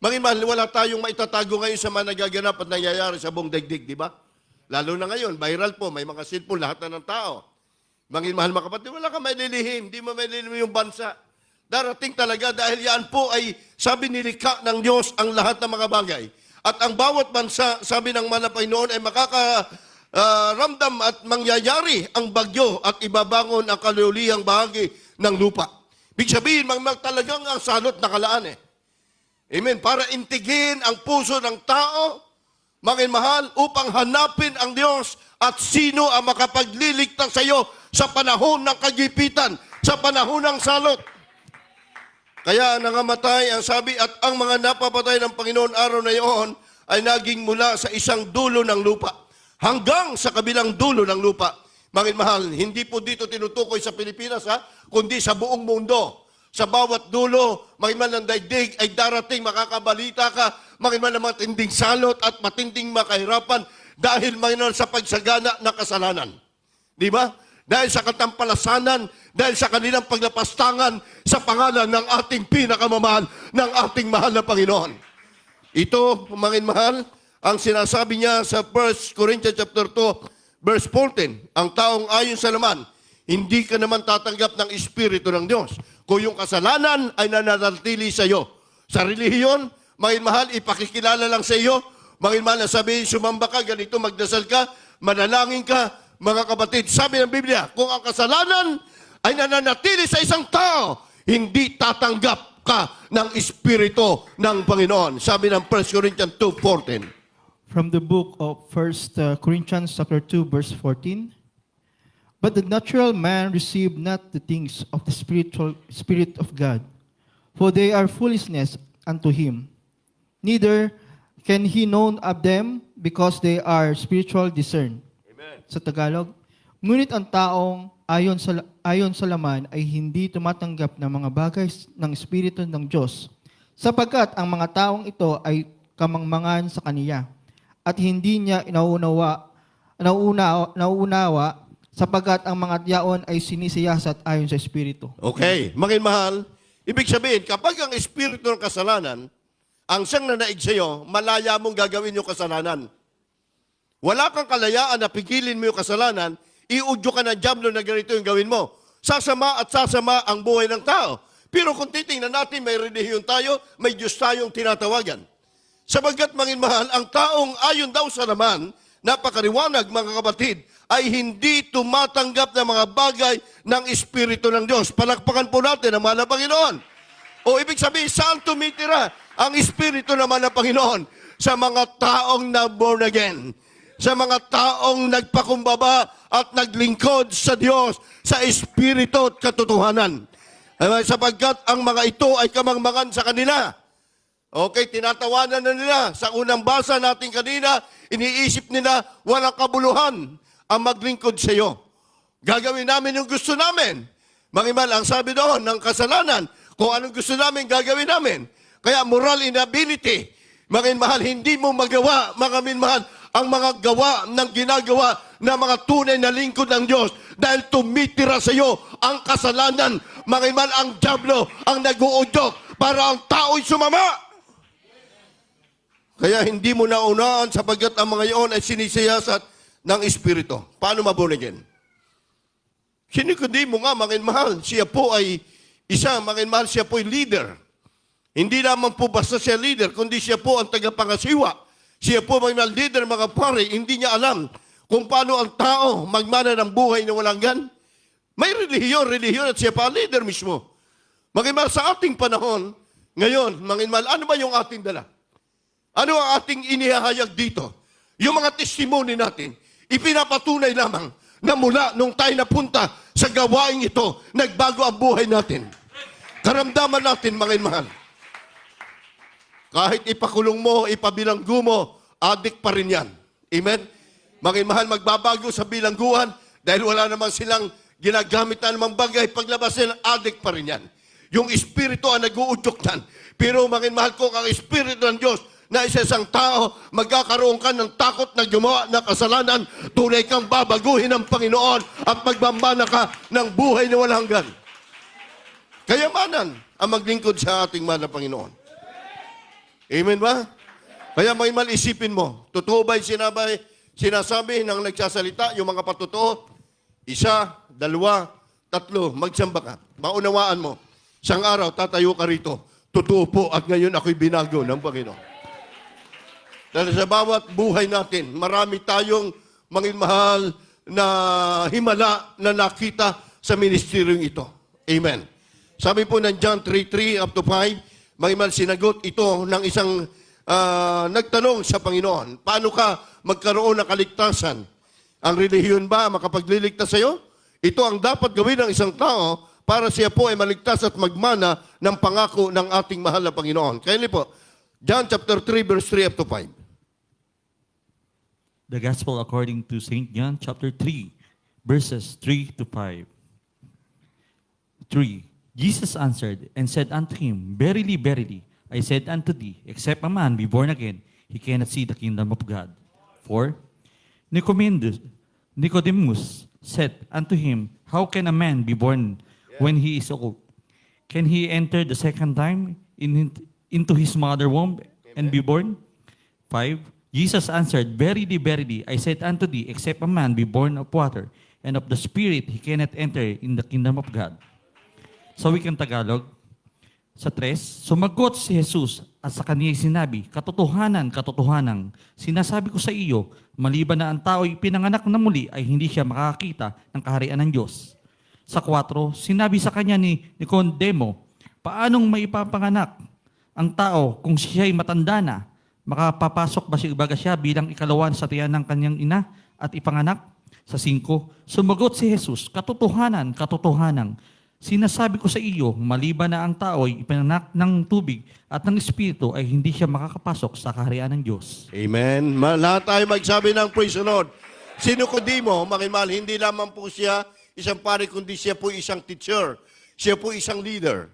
[SPEAKER 2] Mga mahal, wala tayong maitatago ngayon sa mga nagaganap at nangyayari sa buong daigdig, di ba? Lalo na ngayon, viral po, may mga cellphone, lahat na ng tao. Mga mahal mga kapatid, wala ka may lilihim, di mo may lilihim yung bansa. Darating talaga dahil yan po ay sabi nilikha ng Diyos ang lahat ng mga bagay. At ang bawat bansa, sabi ng mga Panginoon, ay makakaramdam at mangyayari ang bagyo at ibabangon ang kalulihang bahagi ng lupa. Big sabihin, talagang ang salot nakalaan eh. Amen. Para intigin ang puso ng tao, mga mahal, upang hanapin ang Diyos at sino ang makapagliligtas sa iyo sa panahon ng kagipitan, sa panahon ng salot. Kaya nangamatay ang sabi at ang mga napapatay ng Panginoon araw na iyon ay naging mula sa isang dulo ng lupa hanggang sa kabilang dulo ng lupa. Mga mahal, hindi po dito tinutukoy sa Pilipinas, kundi sa buong mundo. Sa bawat dulo, mga ng daigdig ay darating, makakabalita ka, mga matinding salot at matinding makahirapan dahil mga sa pagsagana ng kasalanan. Di ba? dahil sa katampalasanan, dahil sa kanilang paglapastangan sa pangalan ng ating pinakamamahal, ng ating mahal na Panginoon. Ito, mga mahal, ang sinasabi niya sa 1 Corinthians chapter 2, verse 14, ang taong ayon sa laman, hindi ka naman tatanggap ng Espiritu ng Diyos kung yung kasalanan ay nananatili sa iyo. Sa relihiyon, mga mahal, ipakikilala lang sa iyo, mga mahal, na sabihin, sumamba ka, ganito, magdasal ka, manalangin ka, mga kapatid. Sabi ng Biblia, kung ang kasalanan ay nananatili sa isang tao, hindi tatanggap ka ng Espiritu ng Panginoon. Sabi ng 1 Corinthians 2:14.
[SPEAKER 7] From the book of 1 Corinthians chapter 2, verse 14. But the natural man received not the things of the Spirit of God, for they are foolishness unto him. Neither can he know of them, because they are spiritual discerned.
[SPEAKER 2] Amen.
[SPEAKER 7] Sa Tagalog, ngunit ang taong ayon sa laman ay hindi tumatanggap ng mga bagay ng Espiritu ng Diyos, sapagkat ang mga taong ito ay kamangmangan sa kaniya, at hindi niya nauunawa, sapagkat ang mga yaon ay sinisiyasat ayon sa Espiritu.
[SPEAKER 2] Okay, mga mahal, ibig sabihin, kapag ang Espiritu ng kasalanan, ang siyang nanaig sa iyo, malaya mong gagawin yung kasalanan. Wala kang kalayaan na pigilin mo yung kasalanan, iudyo ka ng diablo na ganito yung gawin mo. Sasama at sasama ang buhay ng tao. Pero kung titingnan natin, may relihiyon tayo, may Diyos tayong tinatawagan. Sabagkat, mga mahal, ang taong ayon daw sa laman, napakaliwanag, mga kapatid, ay hindi tumatanggap ng mga bagay ng Espiritu ng Diyos. Palakpakan po natin ang mahal na Panginoon. O ibig sabihin, saan tumitira ang Espiritu naman ng Panginoon? Sa mga taong na born again. Sa mga taong nagpakumbaba at naglingkod sa Diyos, sa Espiritu at katotohanan. Sapagkat ang mga ito ay kamangmangan sa kanila. Okay, tinatawanan na nila. Sa unang basa natin kanina, iniisip nila, walang kabuluhan ang maglingkod sa iyo. Gagawin namin yung gusto namin. Mangimal, ang sabi doon ng kasalanan, kung anong gusto namin, gagawin namin. Kaya moral inability, mga mahal, hindi mo magawa, mga minmahal, ang mga gawa ng ginagawa ng mga tunay na lingkod ng Diyos dahil tumitira sa iyo ang kasalanan, mga mahal, ang diablo, ang nag-uudyok para ang tao'y sumama. Kaya hindi mo naunaan sapagkat ang mga iyon ay sinisiyasat ng Espiritu. Paano mabunigin? Sinikudi mo nga, mga mahal, siya po ay isa, mga mahal, siya po ay leader. Hindi naman po basta siya leader, kundi siya po ang tagapangasiwa. Siya po mga leader, mga pare, hindi niya alam kung paano ang tao magmana ng buhay na walang gan. May relihiyon at siya pa ang leader mismo. Mga mahal, sa ating panahon, ngayon, mga mahal, ano ba yung ating dala? Ano ang ating inihahayag dito? Yung mga testimony natin, ipinapatunay lamang na mula nung tayo napunta sa gawaing ito, nagbago ang buhay natin. Karamdaman natin, mga mahal. Kahit ipakulong mo, ipabilanggo mo, adik pa rin yan. Amen? Mga mahal, magbabago sa bilangguan dahil wala naman silang ginagamit na namang bagay. Paglabas nila, adik pa rin yan. Yung Espiritu ang nag-uudyok yan. Pero mga mahal, kung ang Espiritu ng Diyos na isang tao, magkakaroon ka ng takot na gumawa ng kasalanan, tunay kang babaguhin ng Panginoon at magbambana ka ng buhay na walang hanggan. Kayamanan ang maglingkod sa ating mahal na Panginoon. Amen ba? Kaya may isipin mo, totoo ba yung sinasabi ng nagsasalita, yung mga patotoo? 1, 2, 3, magsamba ka. Maunawaan mo. Isang araw, tatayo ka rito. Totoo po at ngayon ako'y binago ng Panginoon. Dahil sa bawat buhay natin, marami tayong mahal na himala na nakita sa ministeryong ito. Amen. Sabi po ng John 3:3 up to 5, mahal, sinagot ito ng isang nagtanong sa Panginoon, paano ka magkaroon ng kaligtasan? Ang relihiyon ba makapagliligtas sa iyo? Ito ang dapat gawin ng isang tao para siya po ay maligtas at magmana ng pangako ng ating mahal na Panginoon. Kaya po, John chapter 3, verse 3 up to 5.
[SPEAKER 8] The Gospel according to St. John chapter 3, verses 3 to 5. 3. Jesus answered and said unto him, Verily, verily, I said unto thee, except a man be born again, he cannot see the kingdom of God. 4. Nicodemus, said unto him, How can a man be born when he is old? Can he enter the second time into his mother womb and be born? 5. Jesus answered, Verily, verily, I said unto thee, except a man be born of water and of the Spirit, he cannot enter in the kingdom of God. Sa wikang Tagalog, sa 3, sumagot si Jesus at sa kaniya sinabi, Katotohanan, katotohanan, sinasabi ko sa iyo, maliban na ang tao'y pinanganak na muli ay hindi siya makakita ng kaharian ng Diyos. Sa 4, sinabi sa kanya ni Nicodemo, paanong maipapanganak ang tao kung siya'y matanda na? Makapapasok ba siya bilang ikalawan sa tiyan ng kanyang ina at ipanganak? Sa 5, sumagot si Jesus, Katotohanan, katotohanan, sinasabi ko sa iyo, maliban na ang tao ay ipinanak ng tubig at ng Espiritu ay hindi siya makakapasok sa kaharian ng Diyos.
[SPEAKER 2] Amen. Lahat tayo magsabi ng praise the Lord. Si Nicodemo, makimal, hindi lamang po siya isang pare, kundi siya po isang teacher. Siya po isang leader.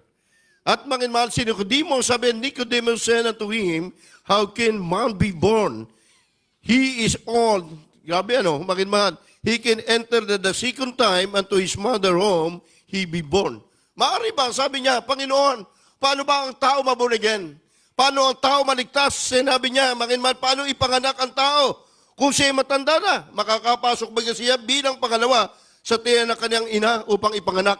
[SPEAKER 2] At makimal, si Nicodemo, sabi, Nicodemus said unto him, How can man be born? He is old. Grabe ano, makimal. He can enter the second time unto his mother home, he be born. Maaari ba, sabi niya, Panginoon, paano ba ang tao maborn again? Paano ang tao maligtas? Sinabi niya, makimal, paano ipanganak ang tao? Kung siya matanda na, makakapasok ba siya bilang pangalawa sa tiyan ng kanyang ina upang ipanganak?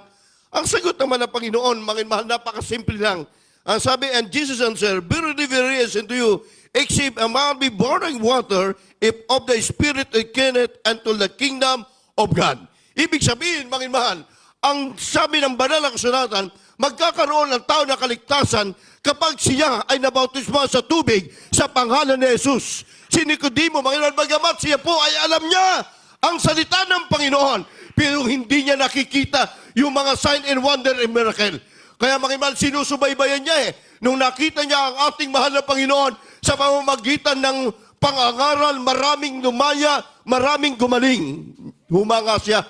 [SPEAKER 2] Ang sagot naman ng Panginoon, makimal, napakasimple lang. Ang sabi, and Jesus answered, Verily, verily, I say unto you, except a man be born of water, if of the Spirit he cannot enter the kingdom of God. Ibig sabihin, makimal, ang sabi ng banal na kasulatan, magkakaroon ng tao na kaligtasan kapag siya ay nabautismo sa tubig sa pangalan ni Jesus. Si Nicodemo, makimal, bagamat siya po ay alam niya ang salita ng Panginoon, pero hindi niya nakikita yung mga sign and wonder and miracle. Kaya makimal, sinusubaybayan niya nung nakita niya ang ating mahal na Panginoon sa pamamagitan ng pangangaral, maraming lumaya, maraming gumaling. Humanga siya.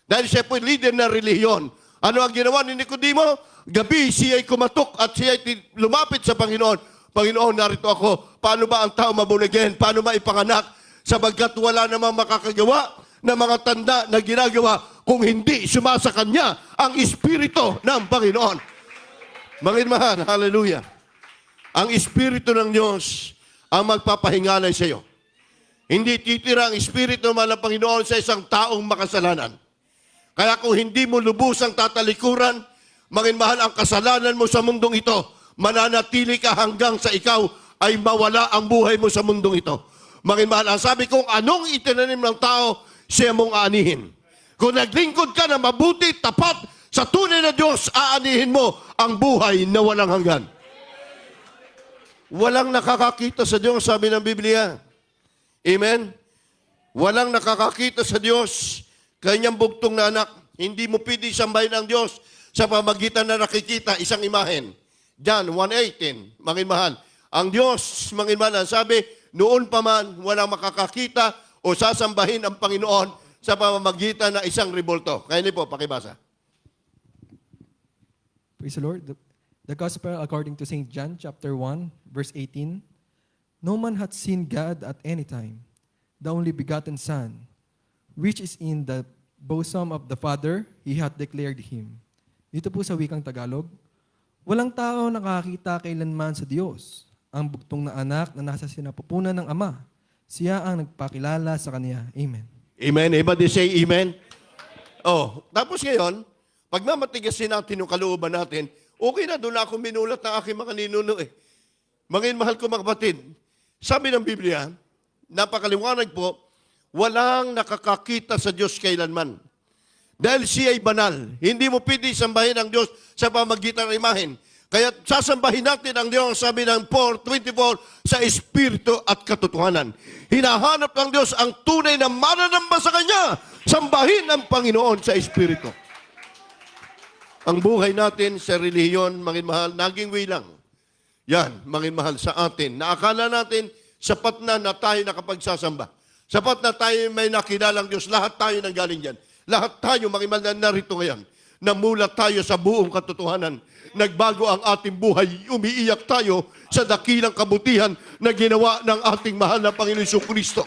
[SPEAKER 2] Dahil siya po leader ng relihiyon. Ano ang ginawa ni Nicodemo? Gabi siya ay kumatok at siya ay lumapit sa Panginoon. Panginoon, narito ako. Paano ba ang tao mabunigin? Paano ba ipanganak? Sabagkat wala namang makakagawa na mga tanda na ginagawa kung hindi sumasa kanya ang Espiritu ng Panginoon. Manginmahan, hallelujah. Ang Espiritu ng Diyos ang magpapahingalay sa iyo. Hindi titira ang Espiritu ng Panginoon sa isang taong makasalanan. Kaya kung hindi mo lubusang tatalikuran, manginmahal ang kasalanan mo sa mundong ito, mananatili ka hanggang sa ikaw ay mawala ang buhay mo sa mundong ito. Manginmahal, ang sabi kong anong itinanim ng tao, siya mong aanihin. Kung naglingkod ka na mabuti, tapat, sa tunay na Diyos, aanihin mo ang buhay na walang hanggan. Walang nakakakita sa Diyos, sabi ng Biblia. Amen? Walang nakakakita sa Diyos, kanyang bugtong na anak. Hindi mo pwede sambahin ang Diyos sa pamagitan na nakikita isang imahen. John 1:18, manginmahal. Ang Diyos, manginmahal, sabi, noon pa man, walang makakakita o sasambahin ang Panginoon sa pamamagitan ng isang rebulto. Kaya niyo po, pakibasa.
[SPEAKER 9] Praise the Lord. The Gospel according to St. John, chapter 1, verse 18. No man hath seen God at any time, the only begotten Son, which is in the bosom of the Father, He hath declared Him. Dito po sa wikang Tagalog, walang tao nakakita kailanman sa Diyos. Ang bugtong na anak na nasa sinapupunan ng Ama, siya ang nagpakilala sa Kanya. Amen.
[SPEAKER 2] Amen. Everybody say amen. Oh, tapos ngayon, pag mamatigasin natin yung kalooban natin, okay na, doon ako minulat ng aking mga ninuno eh. Mga mahal ko mga kapatid, sabi ng Biblia, napakaliwanag po, walang nakakakita sa Diyos kailanman. Dahil siya ay banal. Hindi mo pwede sambahin ang Diyos sa pamagitan ng imahen. Kaya sasambahin natin ang Diyos, sabi ng 4:24, sa Espiritu at katotohanan. Hinahanap ng Diyos ang tunay na mananamba sa Kanya. Sambahin ang Panginoon sa Espiritu. Ang buhay natin sa relihiyon, manginmahal, naging wilang. Yan, manginmahal sa atin. Naakala natin, sapat na tayo nakapagsasamba. Sapat na tayo may nakilalang Diyos. Lahat tayo nanggaling dyan. Lahat tayo, manginmahal, na narito ngayon. Namulat tayo sa buong katotohanan. Nagbago ang ating buhay. Umiiyak tayo sa dakilang kabutihan na ginawa ng ating mahal na Panginoon Kristo.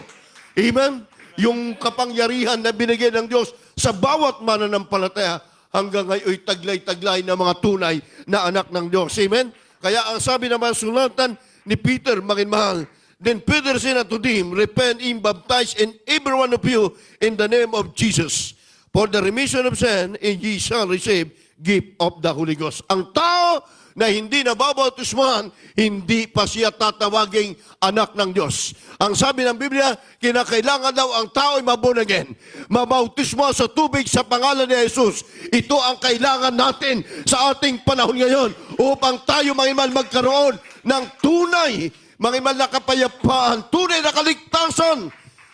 [SPEAKER 2] Amen? Yung kapangyarihan na binigay ng Diyos sa bawat mananampalataya hanggang ngayon taglay-taglay na mga tunay na anak ng Diyos. Amen? Kaya ang sabi naman sulatan ni Peter, mahal, then Peter said unto them, repent and baptize in every one of you in the name of Jesus for the remission of sin, and ye shall receive gift of the Holy Ghost. Ang tao na hindi nababautismuhan, hindi pa siya tatawaging anak ng Diyos. Ang sabi ng Biblia, kinakailangan daw ang tao ay maborn again. Mabautismo sa tubig sa pangalan ni Jesus. Ito ang kailangan natin sa ating panahon ngayon upang tayo magkaroon ng tunay, na kapayapaan, tunay na kaligtasan.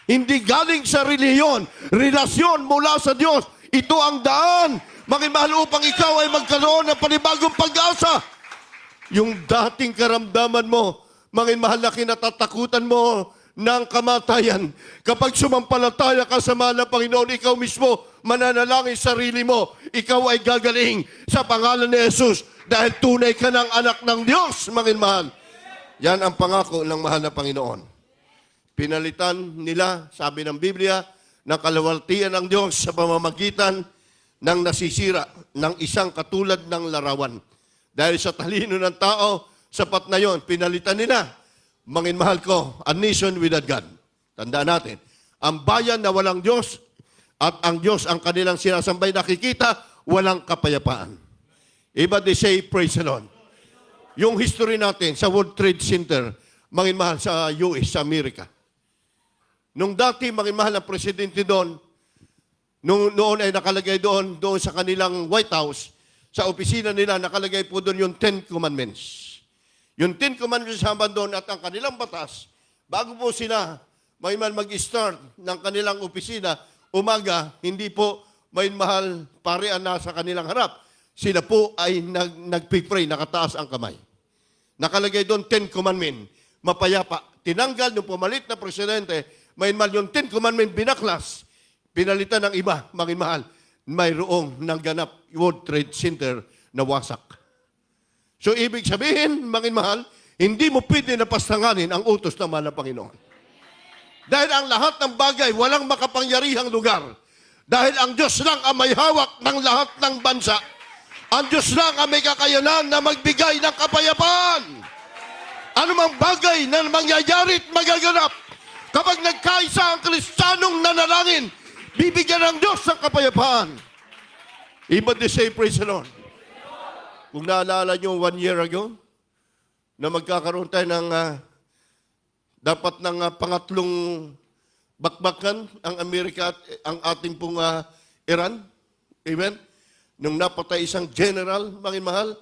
[SPEAKER 2] Hindi galing sa reliyon, relasyon mula sa Diyos. Ito ang daan, upang ikaw ay magkaroon ng panibagong pag-asa. Yung dating karamdaman mo, na kinatatakutan mo ng kamatayan. Kapag sumampalataya ka sa mahal na Panginoon, ikaw mismo mananalangin sarili mo. Ikaw ay gagaling sa pangalan ni Jesus dahil tunay ka ng anak ng Diyos, mahal. Yan ang pangako ng mahal na Panginoon. Pinalitan nila, sabi ng Biblia, ng kalawaltian ng Diyos sa pamamagitan ng nasisira ng isang katulad ng larawan. Dahil sa talino ng tao, sapat na yon, pinalitan nila. Mahal ko, a nation without God. Tandaan natin, ang bayan na walang Diyos at ang Diyos ang kanilang sinasambay nakikita, walang kapayapaan. Iba they say, praise the Lord. Yung history natin sa World Trade Center, mahal sa US, sa Amerika. Nung dati, mahal ang presidente doon, noon ay nakalagay doon sa kanilang White House, sa opisina nila, nakalagay po doon yung 10 Commandments. Yung 10 Commandments haman doon at ang kanilang batas, bago po sila mag-start ng kanilang opisina, umaga, hindi po mahal parean na sa kanilang harap. Sila po ay nagpipray, nakataas ang kamay. Nakalagay doon 10 Commandments, mapayapa. Tinanggal nung pumalit na presidente, mahal yung 10 Commandments binaklas, pinalitan ng iba, mahal, mayroong nangganap World Trade Center na wasak. So, ibig sabihin, mahal, hindi mo pwede na pastanganin ang utos ng mahal na Panginoon. Dahil ang lahat ng bagay, walang makapangyarihang lugar. Dahil ang Diyos lang ang may hawak ng lahat ng bansa. Ang Diyos lang ang may kakayanan na magbigay ng kapayapaan. Anumang bagay na mangyayari at magaganap, kapag nagkaisa ang Kristiyanong nanalangin, bibigyan ng Diyos ng kapayapaan. Even they say, praise the Lord. Kung naalala nyo 1 year ago, na magkakaroon tayo ng dapat ng pangatlong bakbakan ang Amerika at ang ating pong Iran. Amen? Nung napatay isang general, mahal,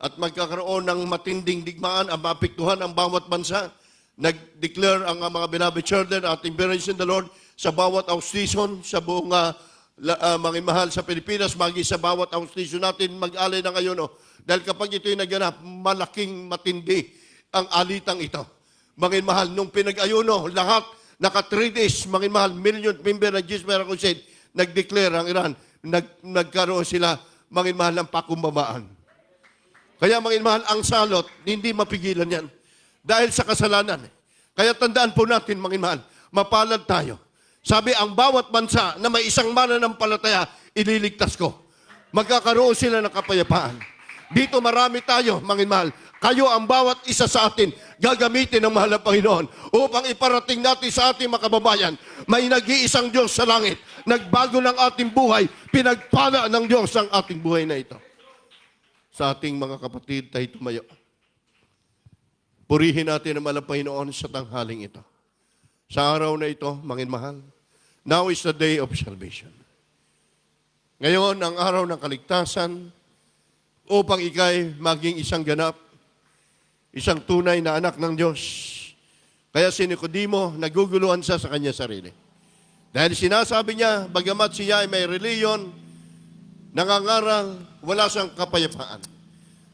[SPEAKER 2] at magkakaroon ng matinding digmaan, ang maapektuhan ang bawat bansa, nag-declare ang mga beloved children, ating parents in the Lord, sa bawat outstation, sa buong mahal sa Pilipinas, magi sa bawat outstation natin, mag-alay na ngayon. Dahil kapag ito'y naganap, malaking matindi ang alitang ito. Mahal, nung pinag-ayuno, lahat, naka 3 days, mahal, million member ng Jesus Miracle Crusade, nag-declare ang Iran, nagkaroon sila, mahal, ng pakumbabaan. Kaya, mahal, ang salot, hindi mapigilan yan. Dahil sa kasalanan. Kaya tandaan po natin, mahal, mapalad tayo. Sabi, ang bawat bansa na may isang mananampalataya, ililigtas ko. Magkakaroon sila ng kapayapaan. Dito marami tayo, mahal. Kayo ang bawat isa sa atin gagamitin ng mahal na Panginoon upang iparating natin sa ating mga kababayan. May nag-iisang Diyos sa langit. Nagbago ng ating buhay. Pinagpala ng Diyos ang ating buhay na ito. Sa ating mga kapatid, tayo tumayo. Purihin natin ang mahal na Panginoon sa tanghaling ito. Sa araw na ito, mahal, now is the day of salvation. Ngayon, ang araw ng kaligtasan, upang ikay maging isang ganap, isang tunay na anak ng Diyos. Kaya si Nicodemo, naguguluhan siya sa kanya sarili. Dahil sinasabi niya, bagamat siya ay may reliyon, nangangaral, wala siyang kapayapaan.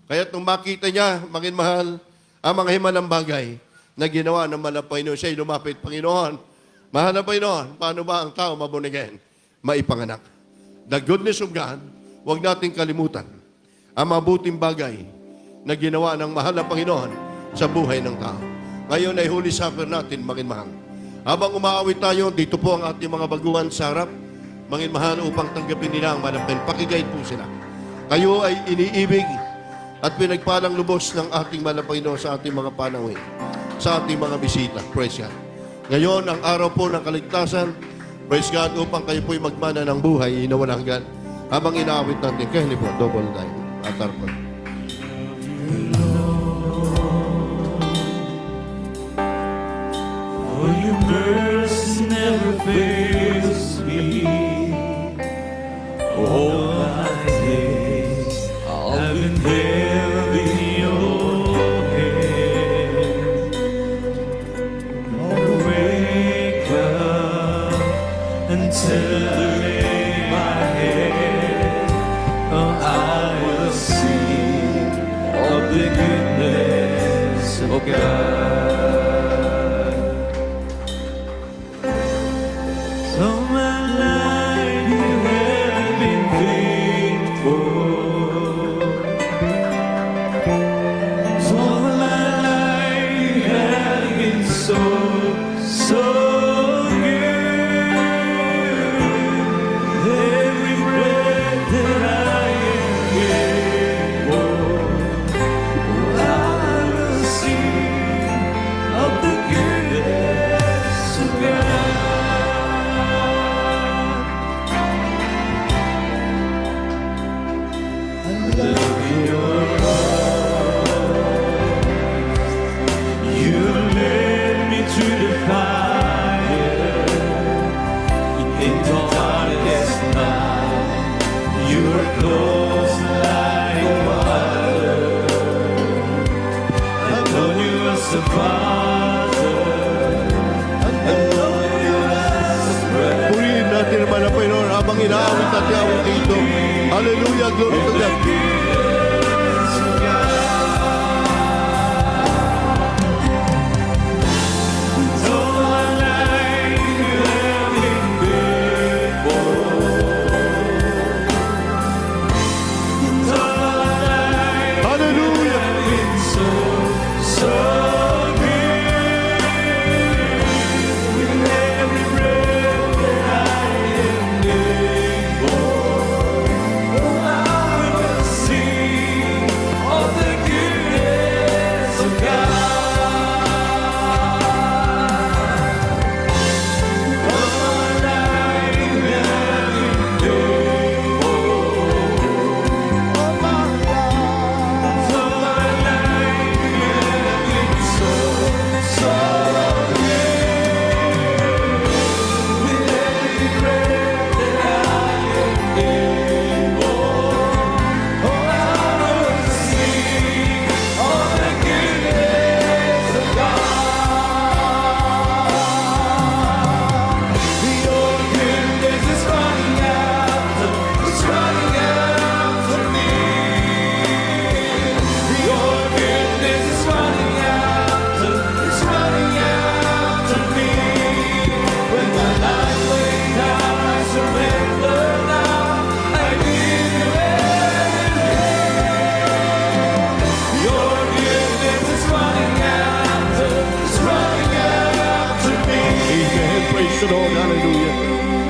[SPEAKER 2] Kaya nung makita niya, mahal, ang mga himalang bagay na ginawa ng mahal na Panginoon, siya'y lumapit, Panginoon, mahal na Panginoon, paano ba ang tao mabunigin? Maipanganak. The goodness of God, huwag nating kalimutan ang mabuting bagay na ginawa ng mahal na Panginoon sa buhay ng tao. Ngayon ay Holy Supper natin, mahal. Habang umaawit tayo, dito po ang ating mga baguhan sa harap. mangin mahal, upang tanggapin nila ang manapin. Pakiguide po sila. Kayo ay iniibig at pinagpalang lubos ng ating mahal na Panginoon sa ating mga panawin, sa ating mga bisita. Praise God. Ngayon, ang araw po ng kaligtasan, praise God, upang kayo po'y magmana ng buhay, inawalang hanggan. Habang inaawit natin, kaya po, double time. Atar po.
[SPEAKER 10] For your mercy never fails me. All my days I've been held in your hand. I'll wake up until I lay my head. Oh, I will sing of the goodness of God. All my life you have been faithful. All my life you have been so, so good. Every breath that I am able, I will sing of the goodness of God. You led me through the fire in the darkest night. You were close like a mother. I know you as a father. I know you as a brother.
[SPEAKER 2] Purihin natin naman ang Panginoon habang inaawit at iawit dito. Hallelujah, glory to God.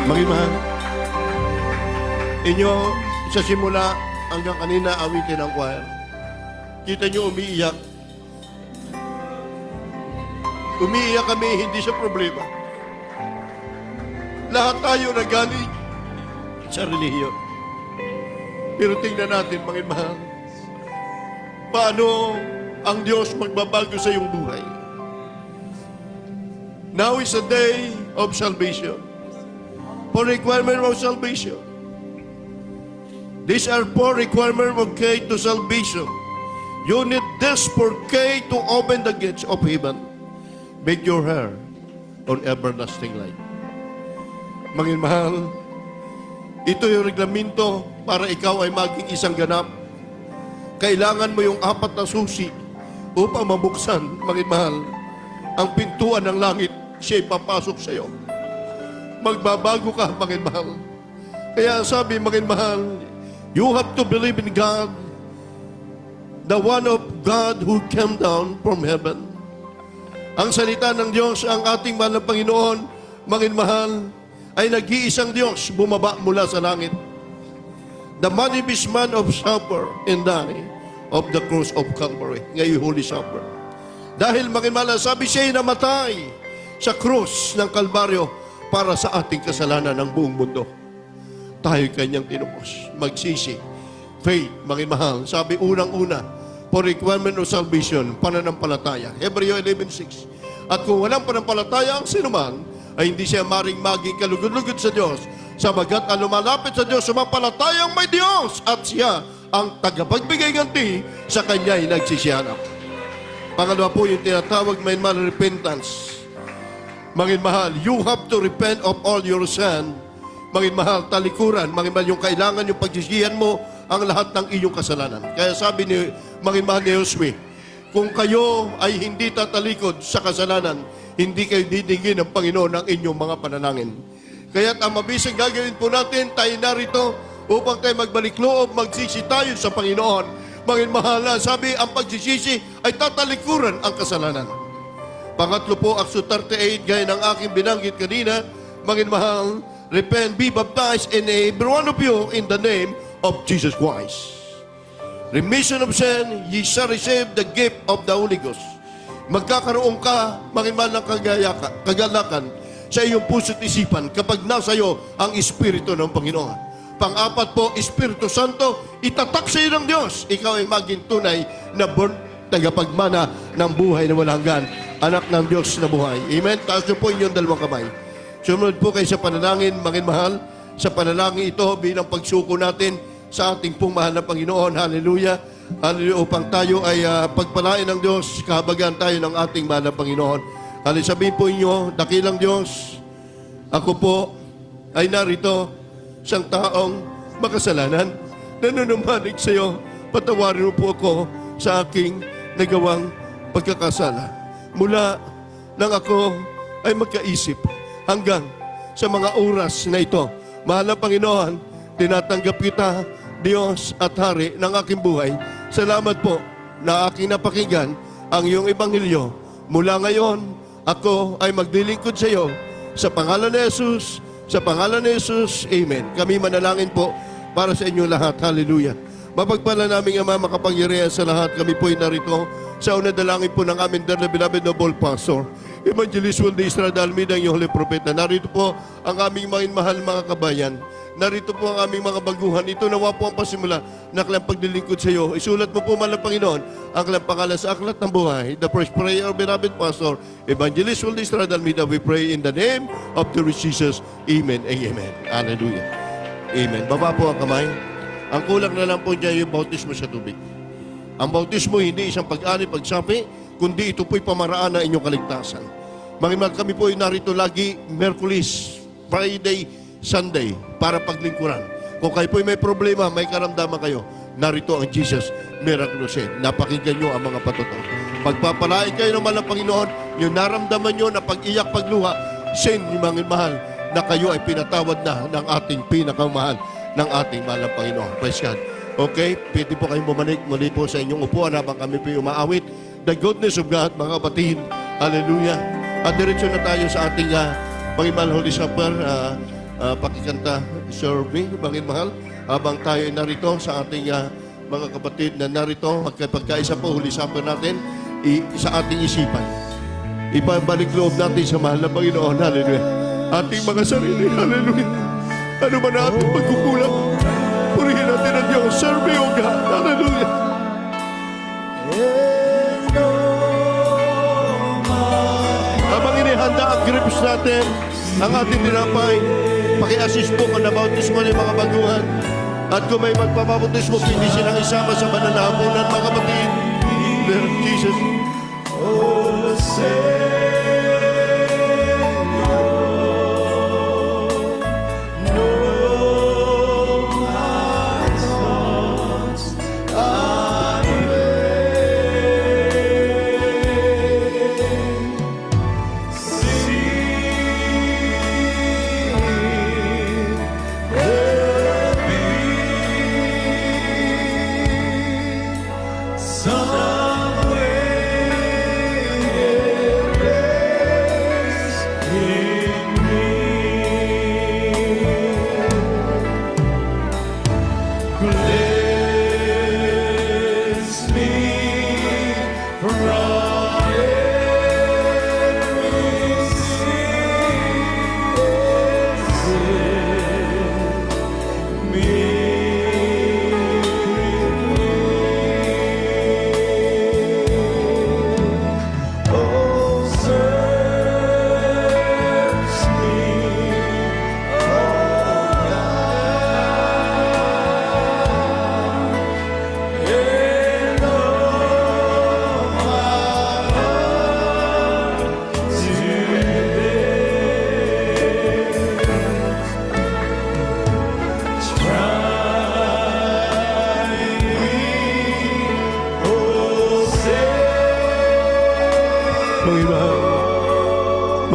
[SPEAKER 2] Magimahal. Inyo, sa simula hanggang kanina, awitin ang choir. Kita nyo umiiyak. Umiiyak kami, hindi sa problema. Lahat tayo nagaling sa relihiyon. Pero tingnan natin, Magimahal, paano ang Diyos magbabago sa iyong buhay. Now is a day of salvation. For requirement of salvation. These are 4 requirements of key to salvation. You need this for key to open the gates of heaven. Make your hair on everlasting light. Magimahal, ito yung reglamento para ikaw ay maging isang ganap. Kailangan mo yung 4 na susi upang mabuksan, Magimahal, ang pintuan ng langit. Siya'y papasok sa iyo. Magbabago ka, Magimahal. Kaya sabi, Magimahal, you have to believe in God, the one of God who came down from heaven. Ang salita ng Diyos, ang ating mahal na Panginoon, Magimahal, ay nag-iisang Diyos bumaba mula sa langit. The manifest man of supper and die of the cross of Calvary. Ngayon, Holy Supper. Dahil makimala, sabi siya'y namatay sa krus ng Kalbaryo para sa ating kasalanan ng buong mundo. Tayo kanyang tinubos. Magsisi. Faith, makimahal. Sabi unang-una, for requirement of salvation, pananampalataya. Hebreo 11:6. At kung walang pananampalataya ang sinuman, ay hindi siya maring maging kalugod-lugod sa Diyos. Sabagat ang lumalapit sa Diyos, sumampalatayang may Diyos at siya ang tagapagbigay ganti sa kanya'y nagsisihanap. Pangalawa po yung tinatawag may repentance. Mangin mahal, you have to repent of all your sin. Mangin mahal, talikuran. Mangin mahal, yung kailangan yung pagsisihan mo ang lahat ng iyong kasalanan. Kaya sabi ni Mangin mahal ni Josue, kung kayo ay hindi tatalikod sa kasalanan, hindi kayo didingin ng Panginoon ng inyong mga panalangin. Kaya't ang mabisang gagawin po natin, tayo narito upang tayo magbalik loob, magsisi tayo sa Panginoon. Mangin mahala, sabi, ang pagsisisi ay tatalikuran ang kasalanan. Pangatlo po, Acts 38, gaya ng aking binanggit kanina, mangin mahal, repent, be baptized in every one of you in the name of Jesus Christ. Remission of sin, ye shall receive the gift of the Holy Ghost. Magkakaroon ka, mangin mahal, ng kagalakan sa iyong puso't isipan kapag nasa iyo ang Espiritu ng Panginoon. Pang-apat po, Espiritu Santo, itatak sa iyo ng Diyos. Ikaw ay maging tunay na born, tagapagmana ng buhay na walang hanggan. Anak ng Diyos na buhay. Amen? Taas niyo po inyong dalawang kamay. Sumunod po kayo sa panalangin, mangin mahal, sa panalangin ito bilang pagsuko natin sa ating pong mahal na Panginoon. Hallelujah. Hallelujah. Upang tayo ay pagpalain ng Diyos, kahabagan tayo ng ating mahal na Panginoon. Hallelujah. Sabihin po inyo, dakilang Diyos, ako po ay narito siyang taong makasalanan. Nanunumanig sa iyo, patawarin mo po ako sa aking nagawang pagkakasala. Mula nang ako ay magkaisip hanggang sa mga oras na ito. Mahal na Panginoon, tinatanggap kita, Diyos at Hari ng aking buhay. Salamat po na aking napakinggan ang iyong ebanghelyo. Mula ngayon, ako ay maglilingkod sa iyo sa pangalan ni Jesus, sa pangalan ni Jesus. Amen. Kami manalangin po para sa inyo lahat. Hallelujah. Mapagpala namin Ama makapangyarihan sa lahat. Kami po ay narito sa unang dalangin po ng aming beloved noble pastor, Evangelist Wilde Estrada Almeida, ang iyong holy propeta. Narito po ang aming mga mahal mga kabayan. Narito po ang aming mga baguhan. Ito nawa po ang pasimula na kailang paglilingkod sa iyo. Isulat mo po man ang Panginoon ang kailang pangalan sa aklat ng buhay. The first prayer of beloved pastor, Evangelist Wilde Estrada Almeida. We pray in the name of the Lord Jesus. Amen and amen. Hallelujah. Amen. Baba po ang kamay. Ang kulang na lang po dyan yung bautismo sa tubig. Ang bautismo hindi isang pag-ani, pagsapi, kundi ito po'y pamaraan ng inyong kaligtasan. Mangimag kami po ay narito lagi, Merkulis, Friday, Sunday, para paglingkuran. Kung kayo po'y may problema, may karamdaman kayo, narito ang Jesus Miraculous Aid. Napakinggan nyo ang mga patuto. Pagpapalain kayo naman ng Panginoon, yung naramdaman nyo na pag-iyak, pagluha, sin, yung mga mahal, na kayo ay pinatawad na ng ating pinakamahal, ng ating mahal na Panginoon. Praise God. Okay, pwede po kayong bumanik muli po sa inyong upuan habang kami po umaawit. The goodness of God, mga kapatid. Hallelujah. At diretso na tayo sa ating Panginoon Holy Supper. Pakikanta, serve me, Panginoon mahal. Habang tayo ay narito sa ating mga kapatid na narito, magkapagkaisa po Holy Supper natin sa ating isipan. Ibabalik loob natin sa mahal na Panginoon. Hallelujah. Ating mga sarili. Hallelujah. Ano man na ating pagkukulang, purihin natin ang Diyos. Serve me, O God. Hallelujah. Habang inihanda ang grapes natin, ang ating tinapay, paki-assist po kung nabautismo ng mga baguhan. At kung may magpapabautismo, pindi silang isama sa banal na hapunan, mga kapatid. Lord Jesus. Oh,
[SPEAKER 10] somewhere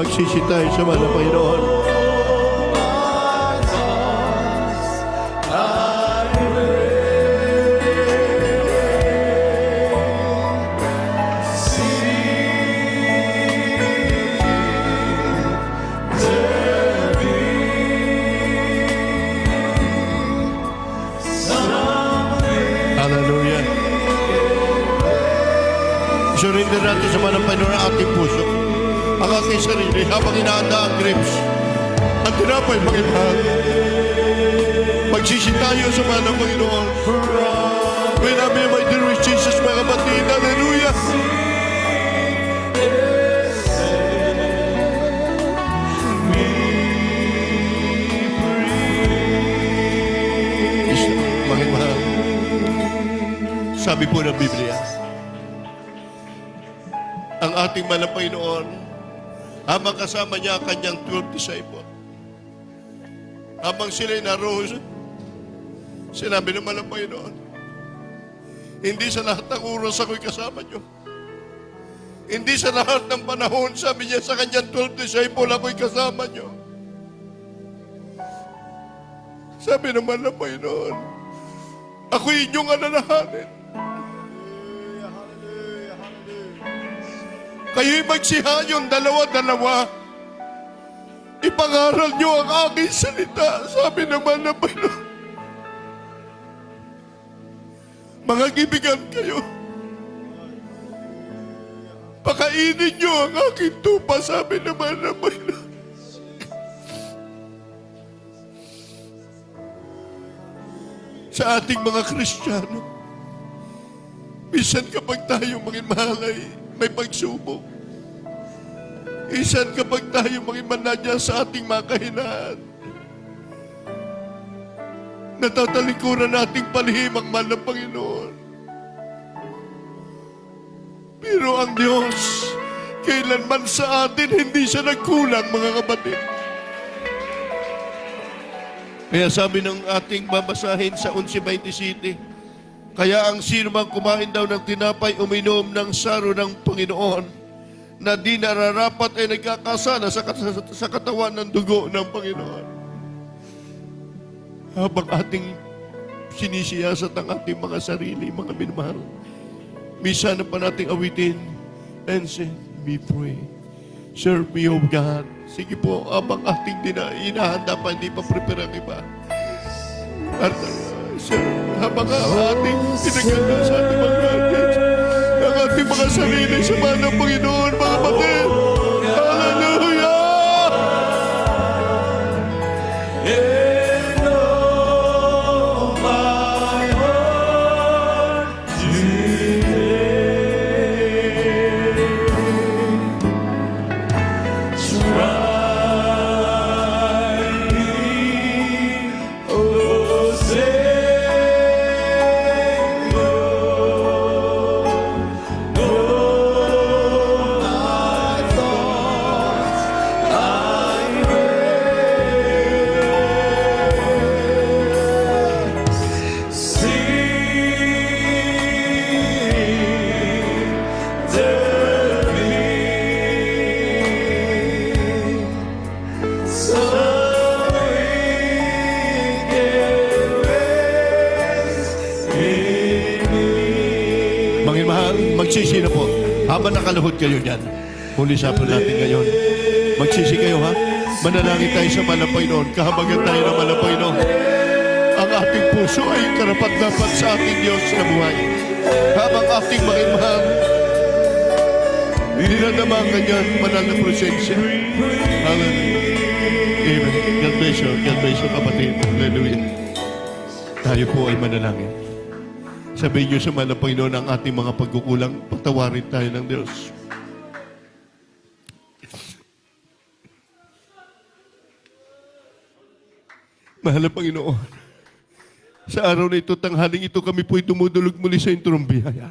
[SPEAKER 2] magsisi tayo sa mahal na Panginoon. Hallelujah. Surrender natin sa mahal na Panginoon ang ating puso, ang ating sarili habang inaanda ang grapes at tinapay, Panginoon. Magsisi tayo sa mahal ng Panginoon. We love you, my dear Jesus, mga kapatid. Hallelujah. Mga mahal, sabi po ng Biblia, ang ating mahal na Panginoon, habang kasama niya ang kanyang 12 disciples, habang sila'y naroon, sinabi ng mahal na Panginoon, hindi sa lahat ng oras ako'y kasama niyo. Hindi sa lahat ng panahon, sabi niya sa kanyang 12 disciples, ako'y kasama niyo. Sabi ng mahal na Panginoon, ako'y inyong alalahanin. Kayo'y magsihayon dalawa-dalawa. Ipangaral niyo ang aking salita, sabi naman ng Panginoon. Mga kaibigan kayo, pakainin niyo ang aking tupa, sabi naman ng Panginoon. Sa ating mga Kristiyano, minsan kapag tayo maging mahalay, may pagsubok. Minsan kapag tayo maging manadya sa ating mga kahinaan, natatalikuran nating palihim ang mahal ng Panginoon. Pero ang Diyos, kailanman sa atin, hindi siya nagkulang, mga kapatid. Kaya sabi ng ating babasahin sa 11:27, kaya ang sino mang kumain daw ng tinapay, uminom ng saro ng Panginoon, na di nararapat ay nagkakasala sa katawan ng dugo ng Panginoon. Habang ating sinisiyasat ang ating mga sarili, mga minamahal, minsan na pa nating awitin, and say, we pray, serve me, O God. Sige po, habang ating inahanda pa, hindi pa prepare ang iba. At Sir, habang ating pinaganda sa ating mga gadgets, ang ating mga sarili sa mahal ng Panginoon, mga kapatid. Hallelujah! Mga mahal, magsisi na po. Habang nakaluhod kayo dyan, huli sapon natin ngayon. Magsisi kayo, ha? Manalangin tayo sa mahal na Panginoon. Kahabagan tayo ng mahal na Panginoon. Ang ating puso ay karapat-dapat sa ating Diyos na buhay. Habang ating mga mahal, dinadama ang kanyang banal na presensya. Hallelujah. Amen. God bless you. God bless you, kapatid. Hallelujah. Tayo po ay manalangin. Sabihin niyo sa mahal na Panginoon ang ating mga pagkukulang, patawarin tayo ng Diyos. Mahal na Panginoon, sa araw na ito, tanghaling ito, kami po'y dumudulog muli sa introng biyaya.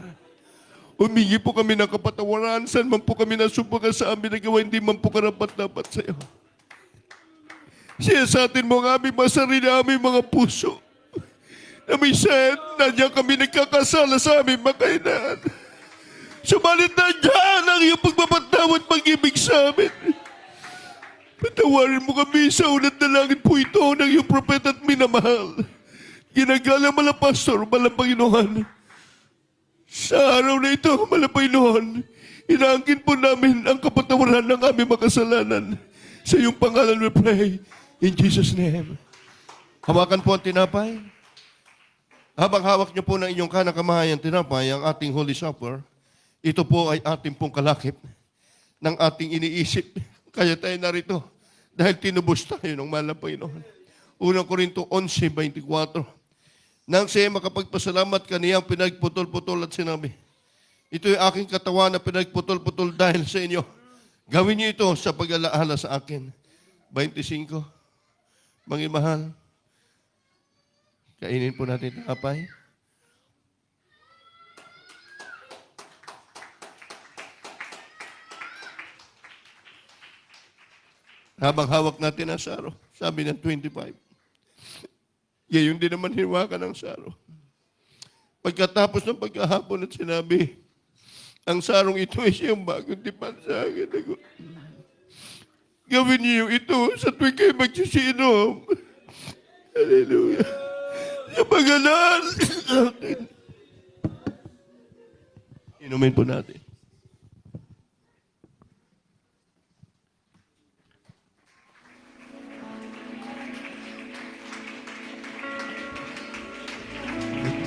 [SPEAKER 2] Humingi po kami ng kapatawaran, saan man po kami nasubukan sa amin na gawa, hindi man po karapat-dapat sa iyo. Siya sa atin mo ang aming mga sarili, aming mga puso. Na minsan, nandiyan kami nagkakasala sa aming mga kahinaan. Subalit nandiyan ang iyong pagpapatawad, pag-ibig sa amin. Patawarin mo kami sa unat na langit po ito ng iyong propeta at minamahal. Ginagala mala Pastor, mala Panginoon. Sa araw na ito, mala Panginoon, inaangkin po namin ang kapatawaran ng aming makasalanan. Sa iyong pangalan we pray. In Jesus' name. Hawakan po ang tinapay. Habang hawak niyo po ng inyong kanang kamahayan tinapay, ang ating Holy Supper, ito po ay ating pong kalakip ng ating iniisip. Kaya tayo narito dahil tinubos tayo ng mahal na Panginoon. Unang Korinto 11:24. Nang siya makapagpasalamat kaniyang pinagputol-putol at sinabi, ito ay aking katawan na pinagputol-putol dahil sa inyo. Gawin niyo ito sa pag-alaala sa akin. 25. Mga mahal, kainin po natin tinapay. Habang hawak natin ang saro, sabi ng 25. Gayon din naman hinawakan ng saro. Pagkatapos ng pagkahapon at sinabi, ang sarong ito ay siyang bagong tipan sa akin. Gawin niyo ito sa tuwing kayo magsisinom. Hallelujah. Sa pagalan natin. Inumin po natin.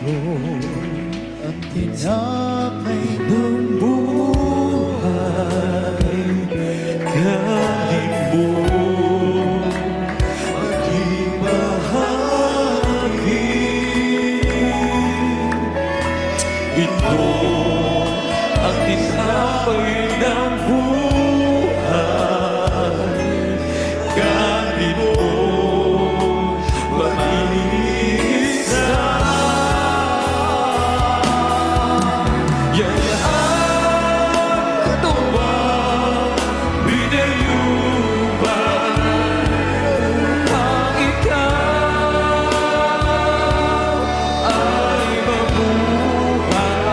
[SPEAKER 10] Ang tinapay ng buhay, kanin mo maging bahagi. Ito ang tinapay ng buhay, kanin mo mag-iisa. Yan ang katuwang pinayuban ang ikaw ay mabuhay.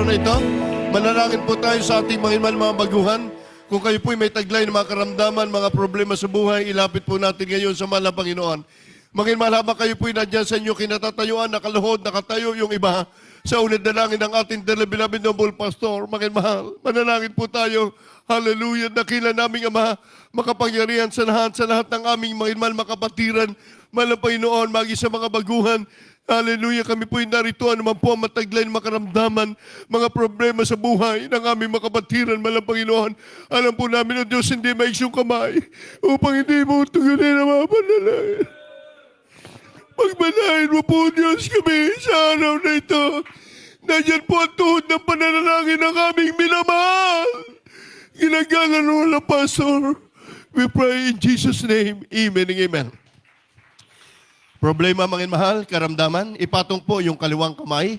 [SPEAKER 2] araw na ito. Manalangin po tayo sa ating mga baguhan. Kung kayo po'y may taglay ng mga karamdaman, mga problema sa buhay, ilapit po natin ngayon sa mahal na Panginoon. Mga mahal, habang kayo po'y nandiyan sa inyo kinatatayuan, nakaluhod, nakatayo yung iba sa unad na langit ng ating beloved noble pastor. Mga mahal, manalangin po tayo. Hallelujah. Dakila naming Ama, makapangyarihan sa lahat ng aming mga mahal makapatiran, mahal na Panginoon, magi sa mga baguhan. Hallelujah. Kami po'y narito, ano man po ang mataglay ng makaramdaman, mga problema sa buhay ng aming makapatiran, mahal na Panginoon. Alam po namin, O Diyos, hindi maiksong kamay upang hindi mo tugunin ang mga panalangin. Pagmanahin mo po, Diyos, kami sa araw na ito. Nandiyan po ang tuhod ng pananalangin ng aming minamahal. Ginagalan mo na, Pastor. We pray in Jesus' name. Amen and amen. Problema, mga mahal, karamdaman, ipatong po yung kaliwang kamay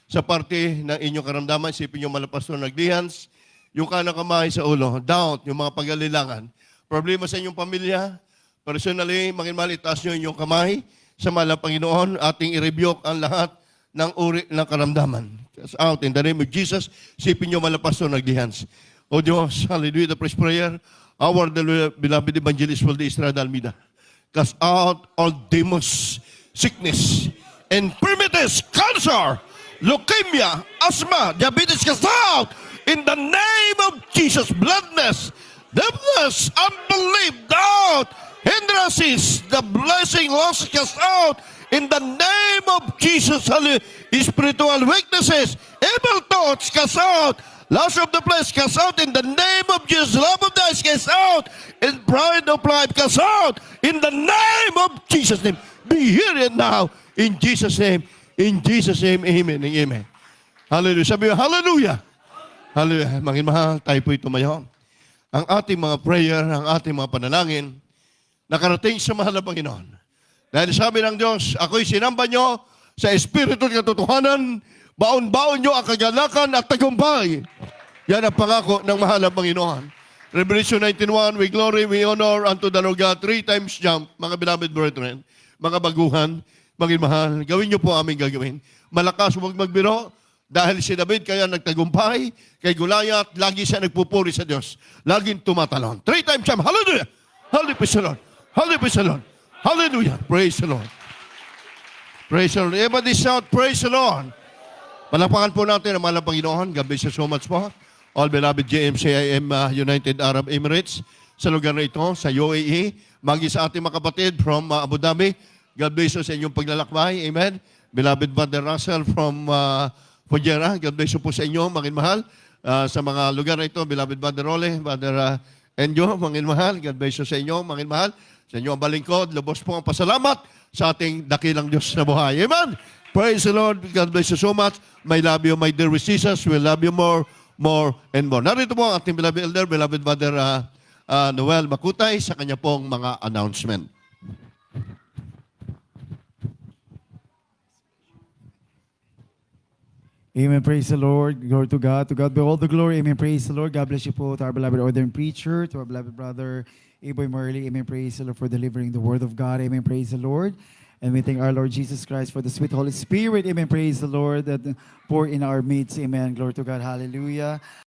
[SPEAKER 2] sa parte ng inyong karamdaman. Isipin nyo, Pastor Naglihans, yung kanang kamay sa ulo, doubt, yung mga pag-alilangan. Problema sa inyong pamilya, personally, mga mahal, itaas nyo inyong kamay sa mahal na Panginoon, ating i-rebuke ang lahat ng uri ng karamdaman. Cast out in the name of Jesus. Isipin nyo, Pastor Naglihans. O Diyos, hallelujah, the praise prayer, our beloved evangelist Waldo Estrada Almeida. Cast out all demons, sickness, infirmities, cancer, leukemia, asthma, diabetes, cast out in the name of Jesus. Blindness, deafness, unbelief, doubt, hindrances, the blessing lost, cast out in the name of Jesus. Spiritual weaknesses, evil thoughts, cast out. Lust of the flesh, cast out in the name of Jesus. Love of death, cast out. And pride of life, cast out in the name of Jesus' name. Be healed now in Jesus' name. In Jesus' name, amen and amen. Hallelujah. Sabi mo, hallelujah. Hallelujah. Mga mahal, tayo po'y tumayo. Ang ating mga prayer, ang ating mga panalangin, nakarating sa mahal na Panginoon. Dahil sabi ng Diyos, ako'y sinamba nyo sa Espiritu at katotohanan, baon-baon nyo ang kagalakan at tagumpay. Yan ang pangako ng mahal na Panginoon. Revelation 19:1, we glory, we honor unto the Lord God. 3 times jump, mga beloved brethren, mga baguhan, mga mahal, gawin nyo po aming gagawin. Malakas, huwag magbiro, dahil si David kaya nagtagumpay, kay Goliath, lagi siya nagpupuri sa Diyos. Laging tumatalon. 3 times jump, hallelujah! Hallelujah, praise the Lord! Hallelujah, praise the Lord! Hallelujah, praise the Lord! Praise the Lord. Everybody shout, praise the Lord! Palakpakan po natin ang mahal na Panginoon. God bless you so much po. All beloved JMCIM United Arab Emirates sa lugar na ito, sa UAE. Magi sa ating mga kapatid from Abu Dhabi. God bless you sa inyong paglalakbay. Amen. Beloved Brother Russell from Fujairah. God bless you po sa inyo, mga mahal. Sa mga lugar na ito, beloved Brother Role, Brother Enjo, mga mahal. God bless you sa inyo, mga mahal. Sa inyo ang balingkod, lubos po ang pasalamat sa ating dakilang Diyos na buhay. Amen. Praise the Lord. God bless you so much. My love you, my dear Jesus. We love you more, more, and more. Narito po ang ating beloved elder, beloved Brother Noel Makutay sa kanya pong mga announcement.
[SPEAKER 11] Amen. Praise the Lord. Glory to God. To God be all the glory. Amen. Praise the Lord. God bless you po to our beloved ordained preacher, to our beloved brother Aboy Morley. Amen. Praise the Lord for delivering the word of God. Amen. Praise the Lord. And we thank our Lord Jesus Christ for the sweet Holy Spirit. Amen. Praise the Lord that pour in our midst. Amen. Glory to God. Hallelujah.